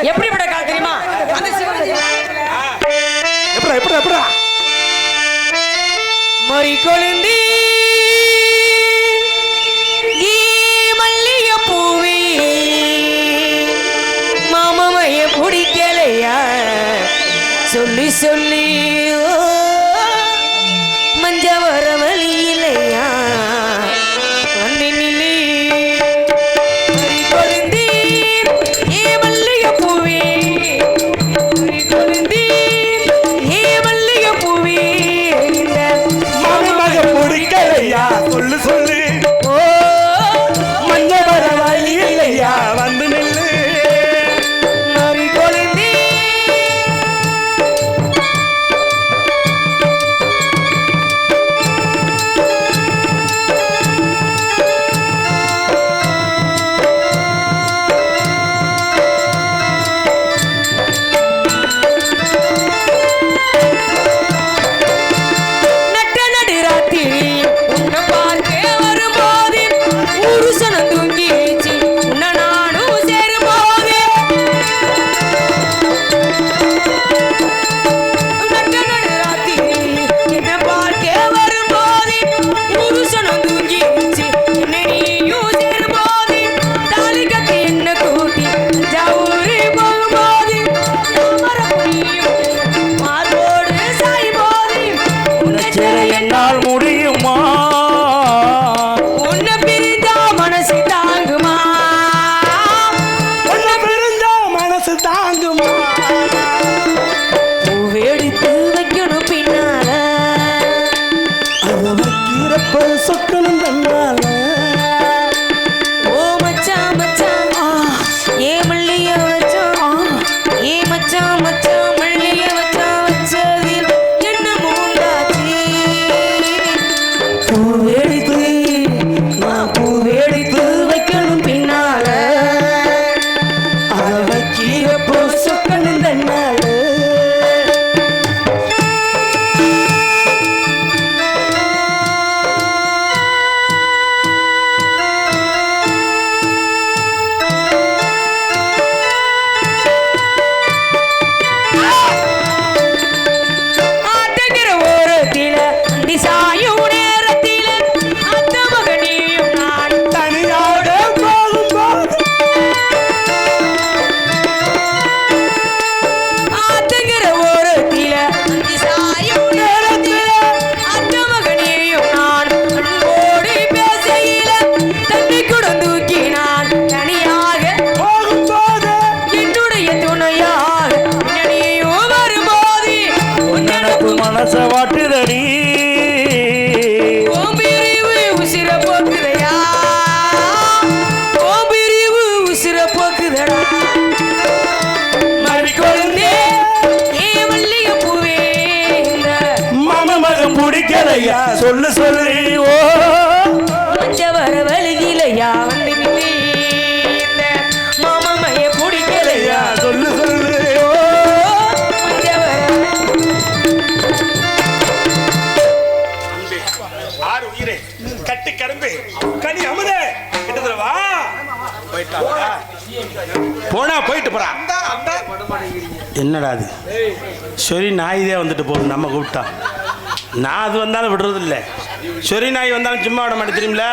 எப்படிப்பட்ட கால் தெரியுமா? அந்த சிவன் எப்படா மறி கொழுந்தி மல்லிய பூவே மாமமைய பிடிக்கலையா சொல்லி சொல்லி மஞ்ச வர வழி இல்லையா வந்து நில்லி மறி கொழுந்தி மல்லிய பூவே மறி கொழுந்தி மல்லிய பூவே முடிக்கலையா சொல்லு சொல்லு மஞ்ச வர வழி இல்லையா வந்து நில்லு மறி கொழுந்தி நட்ட நடுராத்திரி உன்னை பார்க்க வரும்போது புருஷனை தூங்கிச்சு உன்னை நானும் சேரும்போது நட்ட நடுராத்திரி என்னை பார்க்க வரும்போது புருஷனை தூங்கிச்சு என்னை நீயும் சேரும்போது தாலி கட்டி என்ன கூட்டி ஜவுரி போகும்போது மார்போடு சாய்போது உன்னை என்னால் முடியுமா உன்னை பிரிந்தா மனசு தாங்குமா ஒன்ன பிரிஞ்சா மனசு தாங்குமா பூவெடுத்து வைக்கணும் பின்னால அத வைக்கிறப்ப சொக்கணும் தன்னால ஓ மச்சான் மச்சான் ஏ மல்லிய வச்சான் ஏ மச்சான் மச்சான் மல்லிய வச்சான் வச்சதில் என்ன மூண்டாச்சு பூவெடுத்து நான் பூவெடுத்து வைக்கணும் பின்னால அத வைக்கிறப்ப சொக்கணும் தன்னால ஆட்டங்கிற ஓரத்தில அந்தி சாயும் நேரத்தில அத்த மகனியும் நான் தனியாக போகும்போது ஆட்டங்கிற ஓரத்தில அந்தி சாயும் நேரத்தில அத்த மகனியும் நான் அன்போடு பேசையில தண்ணி கூட தூக்கி நான் தனியாக போகும்போது என்னுடைய துணையாக பின்னணியும் வரும்போது எனக்கு மனச வாட்டுதடி ஓம்பிரிவு உசிர போக்குதையா ஓம்பிரிவு உசிர போக்குதடா மறி கொழுந்தே ஏ மல்லிகை பூவே இந்த மாம மகன் பிடிக்கலையா சொல்லு சொல்லு ஓ மஞ்ச வர வழியிலையா வந்து நில்லி இந்த மாமமைய பிடிக்கலையா சொல்லு சொல்லு ஓ மஞ்ச வர ஆறு உயிரே கட்டு கரும்பு கனி அமுதே கிட்டத்துல வா போனா போயிட்டு போறா என்னடா அது சரி நாய்தே வந்துட்டு போகுது நம்ம கூப்பிட்டா நான் அது வந்தாலும் விடுறது இல்லை சரி நாய் வந்தாலும் சும்மா விட மாட்டேன் தெரியுமில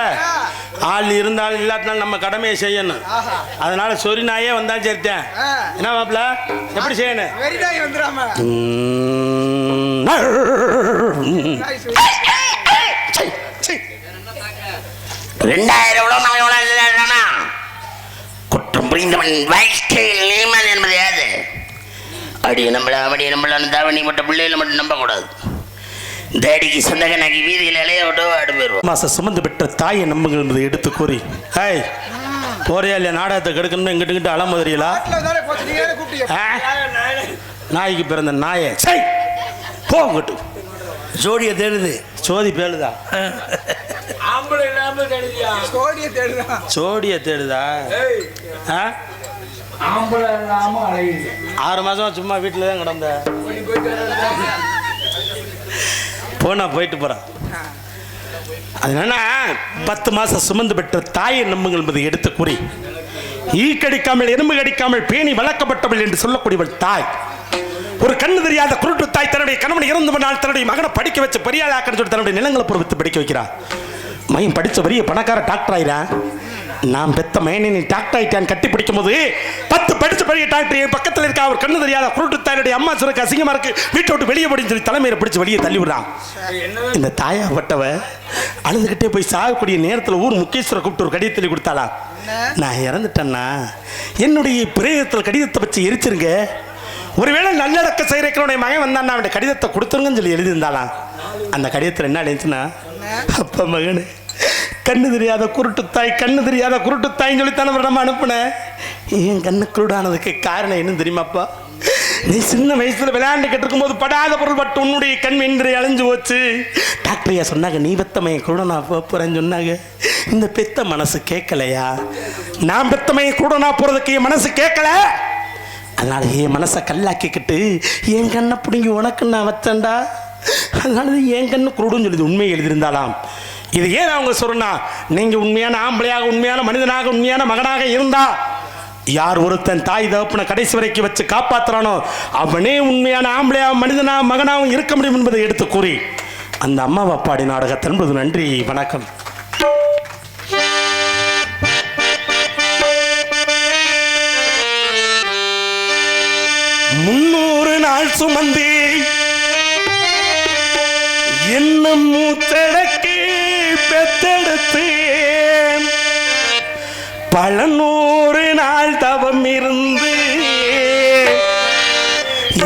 ஆள் இருந்தாலும் இல்லாட்டினாலும் நம்ம கடமையை செய்யணும் அதனால சொறி நாயே வந்தாலும் சரித்தேன் என்ன மாப்பிள்ள எப்படி செய்யணும் வெறிநாய் வந்துடாம சை. 2000 உலகம் எவ்வளோ குற்றம் புரிந்தவன் வாழ்க்கையில் நீமன் என்பது யாது அடி நம்மளான்னு தாவணி மட்டும் பிள்ளைகளை மட்டும் நம்பக்கூடாது இந்த அடிக்கு சொந்தகனாக்கி வீதியில் இலைய விட்டு ஆடு போயிடுவோம் மாச சுமந்து பெற்ற தாயை நம்புங்கள் என்பதை எடுத்து கூறி ஹாய் போறியா இல்லையா நாடகத்தை கெடுக்கணும்னு எங்கிட்ட அலமுதிரியலா போச்சு நீங்க கூப்பிட்டீங்க நாய்க்கு பிறந்த நாயே சை போங்கட்டு ஜோடியை தேடுது சோதி பேழுதா கோடியை தேடுதான் சோடியை தேடுதா ஆ? 6 மாசம் சும்மா வீட்டில் தான் கிடந்த போனா போயிட்டு போறான் அது என்னன்னா 10 மாசம் சுமந்து பெற்ற தாயை நம்புங்கள் என்பதை எடுத்து கூறி ஈ கடிக்காமல் எறும்பு கடிக்காமல் பேணி வளர்க்கப்பட்டவள் என்று சொல்லக்கூடியவள் தாய். ஒரு கண்ணு தெரியாத குருட்டு தாய் தன்னுடைய கணவன் இறந்து போனால் தன்னுடைய மகனை படிக்க வச்சு பெரியாளாக்கன்னு சொல்லி தன்னுடைய நிலங்களை பொறுத்து படிக்க வைக்கிறார். மையம் படித்த பெரிய பணக்கார டாக்டர் ஆயிரான். நான் பெத்த மையனை நீ டாக்டர் ஆயிட்டான் கட்டி பிடிக்கும் போது 10 படித்த பெரிய டாக்டர் என் பக்கத்தில் இருக்கா. அவர் கண்ணு தெரியாத குருட்டு தாயுடைய அம்மா சுரக்கு அசிங்கமா இருக்கு, வீட்டை விட்டு வெளியே போடின்னு சொல்லி தலைமையில பிடிச்சி வெளியே தள்ளி விடுறான். இந்த தாயாப்பட்டவ அழுதுகிட்டே போய் சாகக்கூடிய நேரத்தில் ஊர் முக்கேஸ்வரை கூப்பிட்டு ஒரு கடிதத்தை கொடுத்தாளா, நான் இறந்துட்டேன்னா என்னுடைய பிரேதத்தில் கடிதத்தை வச்சு எரிச்சிருங்க, ஒருவேளை நல்லடக்க செய்கிறவனுடைய மகன் வந்தான்னா அவன் கடிதத்தை கொடுத்துருங்கன்னு சொல்லி எழுதியிருந்தாலாம். அந்த கடிதத்தில் என்ன எழுந்துச்சுன்னா, அப்பா மகனு கண்ணு தெரியாத குருட்டுத்தாய், கண்ணு தெரியாத குருட்டுத்தாயின்னு சொல்லித்தான நம்ம அனுப்புனேன். என் கண்ணு குருடானதுக்கு காரணம் என்னன்னு தெரியுமாப்பா, நீ சின்ன வயசுல விளையாண்டுக்கிட்டு இருக்கும்போது படாத பொருள் பட்டு உன்னுடைய கண் இன்று அழிஞ்சு போச்சு. டாக்டரையா சொன்னாங்க நீ பெத்தமையை குருடனா போறேன்னு சொன்னாங்க. இந்த பெத்த மனசு கேட்கலையா, நான் பெத்தமையை குருடனா போறதுக்கு என் மனசு கேட்கல, அதனால என் மனசை கல்லாக்கிக்கிட்டு என் கண்ணை பிடிங்கி உனக்கு நான் வச்சேன்டா, அதனால என் கண்ணு குருடுன்னு சொல்லி உண்மையை எழுதியிருந்தாலாம். இது ஏன் அவங்க சொல்றா, நீங்க உண்மையான ஆம்பளையாக உண்மையான மனிதனாக உண்மையான மகனாக இருந்தா யார் ஒருத்தன் தாய் தகப்பனை கடைசி வரைக்கும் வச்சு காப்பாத்துறானோ அவனே உண்மையான ஆம்பளையாக மனிதனாக மகனாகவும் இருக்க முடியும் என்பதை எடுத்து கூறி அந்த அம்மாவை பாடி நாடகத்தின்பது நன்றி வணக்கம். 300 நாள் சுமந்து என்ன மூச்சடக்கி பெத்தெடுத்து பல 100 நாள் தவம் இருந்து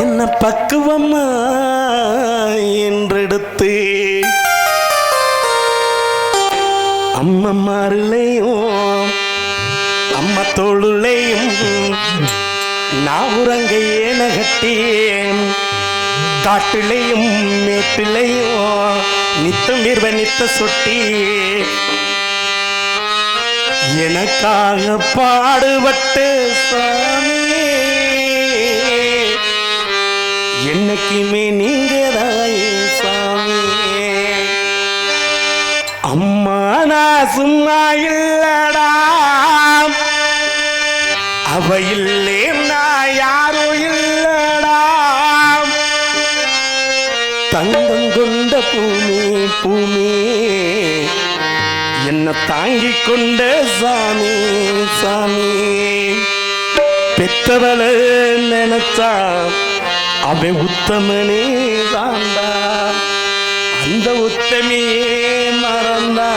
என்ன பக்குவமா என்றெடுத்து அம்மம்மாரிலையும் அம்மா தோளுலையும் நான் உறங்க ஏன கட்டேன், காட்டிலையும் மேட்டிலையும் நித்தம் வீர்வ நித்த சொட்டி எனக்காக பாடுபட்டு சாமி என்னைக்குமே நீங்க தாயே சாமி. அம்மா நான் சும்மா இல்லடா, அவ இல்லே நான் யாரும் இல்லடா, தங்கம் கொண்ட பூமி பூமி என்ன தாங்கி கொண்ட சாமி சாமி. பெத்தவள நினைச்சா அவன் உத்தமனே தாண்டா, அந்த உத்தமியே மறந்தா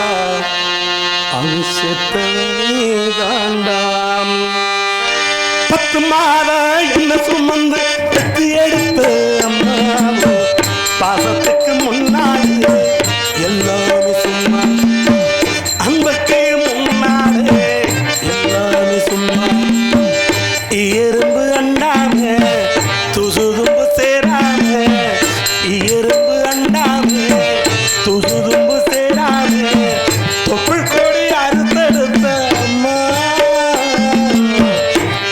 அவன் செத்தவனே தாண்டாம். 10 மாதம் என்ன சுமந்து பெற்று எடுத்த அம்மா பாசத்துக்கு முன்னாடி எல்லாமே சும்மா, அன்புக்கு முன்னாடி எல்லாமே சும்மா. எறும்பு அண்டாம துசுதும்பு சேராம, எறும்பு அண்டாம துசுதும்பு சேராம தொப்புள் கொடி அறுத்தெடுத்த அம்மா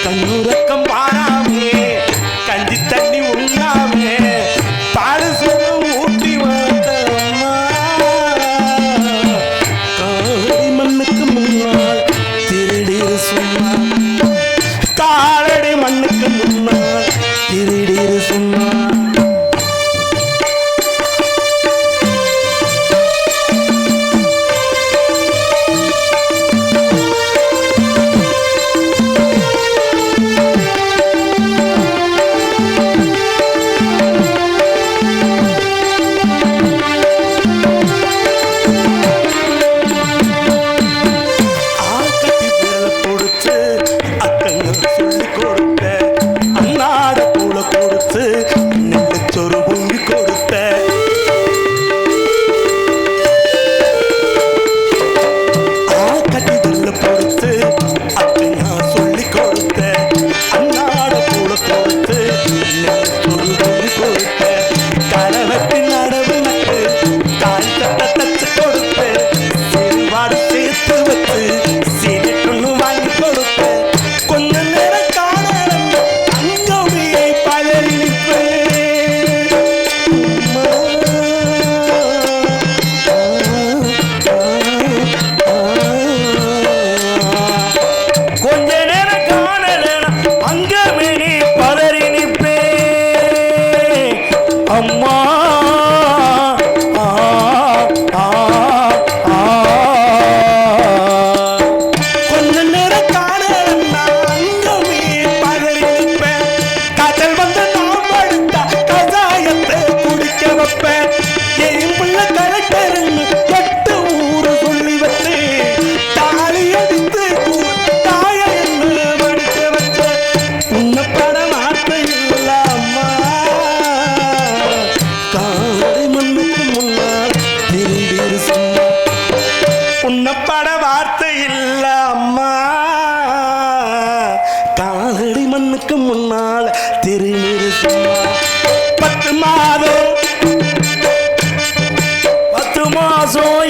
கண்ணுறக்கம் பாராமே கஞ்சி தண்ணி உண்ணாமே பாடு சொல்லும்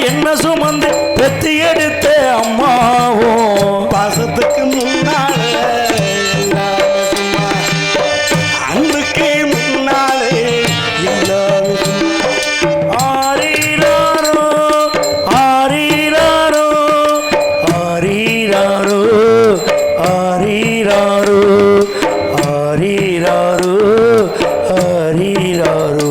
என்ன சுமந்து பெத்து எடுத்த அம்மாவோ பாசத்துக்கு முன்னாலே எல்லாமே சும்மா, அன்புக்கு முன்னாலே எல்லாமே சும்மா. ஆரீராரோ ஆரீராரோ ஆரீராரோ ஆரீராரோ ஆரீராரோ ஆரீராரோ.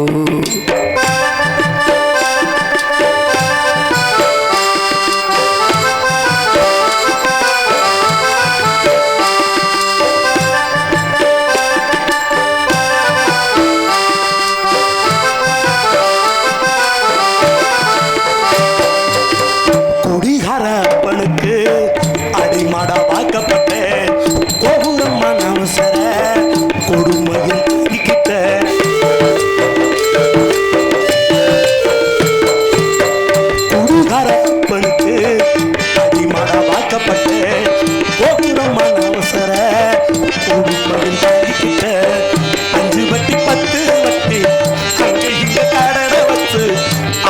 குடிகார அப்பனுக்கு அடிமாடா வாக்கப்பட்ட கோபுரம்மா நமசர கொடுமையில் கிட்ட குடிகார அப்பனுக்கு அடிமாடா வாக்கப்பட்ட கோபுரம்மா நமசர கொடுமையில் கிட்ட 5 வட்டி 10 வட்டி அங்கே இங்க கடனை வச்சு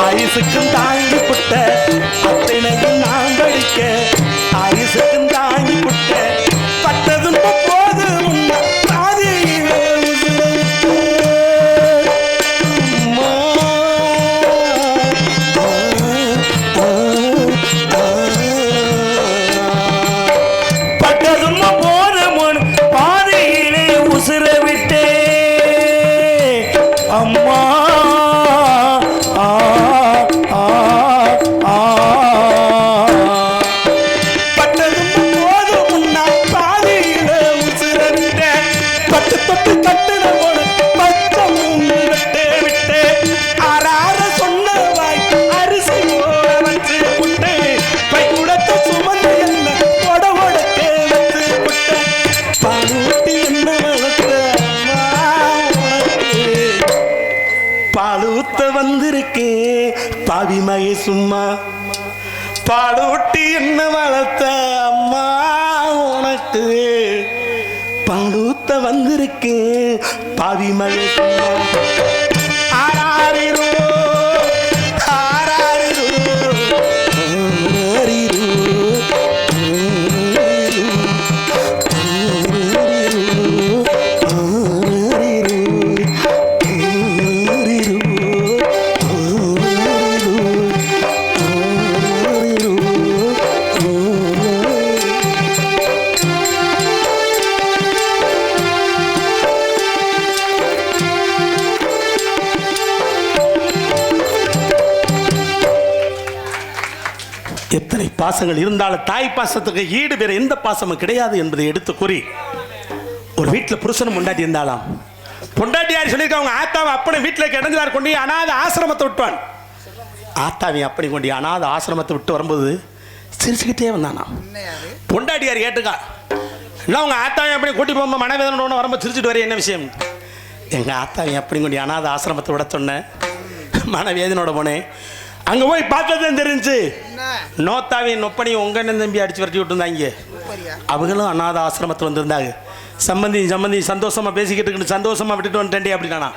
ஆயுசுக்கும் தாங்கி புட்ட அத்தனையும் நான் படிக்க ஆயுசுக்கும் தாங்கி புட்ட பட்டதும் போது பாதியிலே உசுரைவிட்டு. அம்மா, பட்டதும் போன முன் பாதையிலே உசுர விட்டே அம்மா. ஆ, ஆ, ஆ. பட்டதும் போது முன்னா பாதியில உசுரவிட்ட பட்டு தொட்டு கட்டுன போல பச்சமும் விட்டு விட்டு ஆறார சொன்ன வாய் அரிசி ஓட வச்சு புட்டு பை குடத்தை சுமந்து என்ன கொட கொடக்க வச்சு புட்ட பாலூட்டி என்ன வளர்த்த பாலூத்த வந்திருக்கேன் பாவி மகே சும்மா பாலூட்டி என்ன வளர்த்த அம்மா உனக்கு பாலூத்த வந்திருக்கேன் பாவி மகே சும்மா. ஆராரிரோ ஆராரிரோ ஆராரிரோ எத்தனை பாசங்கள் இருந்தாலும் தாய் பாசத்துக்கு ஈடு வேற எந்த பாசமும் கிடையாது என்பதை எடுத்து கூறி, ஒரு வீட்டில் புருஷனும் பொண்டாட்டி இருந்தாலாம். பொண்டாட்டியார் சொல்லியிருக்காங்க, ஆத்தாவை அப்பனை வீட்டில் கிடந்துவார் கொண்டு அனாத ஆசிரமத்தை விட்டுவான். ஆத்தாவை அப்படி கொண்டு அனாத ஆசிரமத்தை விட்டு வரும்போது சிரிச்சுக்கிட்டே வந்தானா. பொண்டாட்டியார் கேட்டுக்கா, இல்லை உங்கள் ஆத்தாவை அப்படி கூட்டி போகும்போது மனவேதனை வரும்போது சிரிச்சுட்டு வர என்ன விஷயம்? எங்கள் ஆத்தாவை அப்படி கொண்டு அனாத ஆசிரமத்தை விட சொன்னேன், மனவேதனோட போனேன். அங்கே போய் பார்த்ததான் தெரிஞ்சு நோத்தாவையும் நொப்பனையும் உங்க அண்ணன் தம்பி அடிச்சு விரட்டி விட்டுருந்தாங்க. அவங்களும் அனாத ஆசிரமத்தில் வந்திருந்தாங்க. சம்பந்தி சந்தோஷமா பேசிக்கிட்டு இருக்கு, சந்தோஷமா விட்டுட்டு வந்துட்டேன் அப்படின்னா.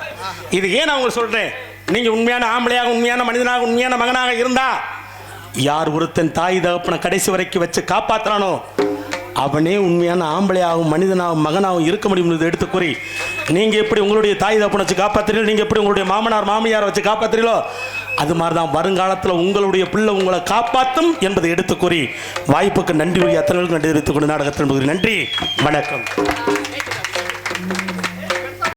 இது ஏன் நான் உங்களுக்கு சொல்றேன், நீங்க உண்மையான ஆம்பளையாக உண்மையான மனிதனாக உண்மையான மகனாக இருந்தா யார் ஒருத்தன் தாய் தகப்பனை கடைசி வரைக்கும் வச்சு காப்பாத்துறானோ அவனே உண்மையான ஆம்பளையாகவும் மனிதனாகவும் மகனாகவும் இருக்க முடியும் எடுத்து கூறி, நீங்க எப்படி உங்களுடைய தாய் தகப்பனை வச்சு காப்பாத்துறீங்களோ, நீங்க எப்படி உங்களுடைய மாமனார் மாமியாரை வச்சு காப்பாத்துறீங்களோ, அது மாதிரி தான் வருங்காலத்தில் உங்களுடைய பிள்ளை உங்களை காப்பாற்றும் என்பதை எடுத்து கூறி, வாய்ப்புக்கு நன்றி உரிய அத்தனைகளுக்கு நன்றி தெரிவித்துக் கொண்டு நாடகத்தில் நன்றி, வணக்கம்.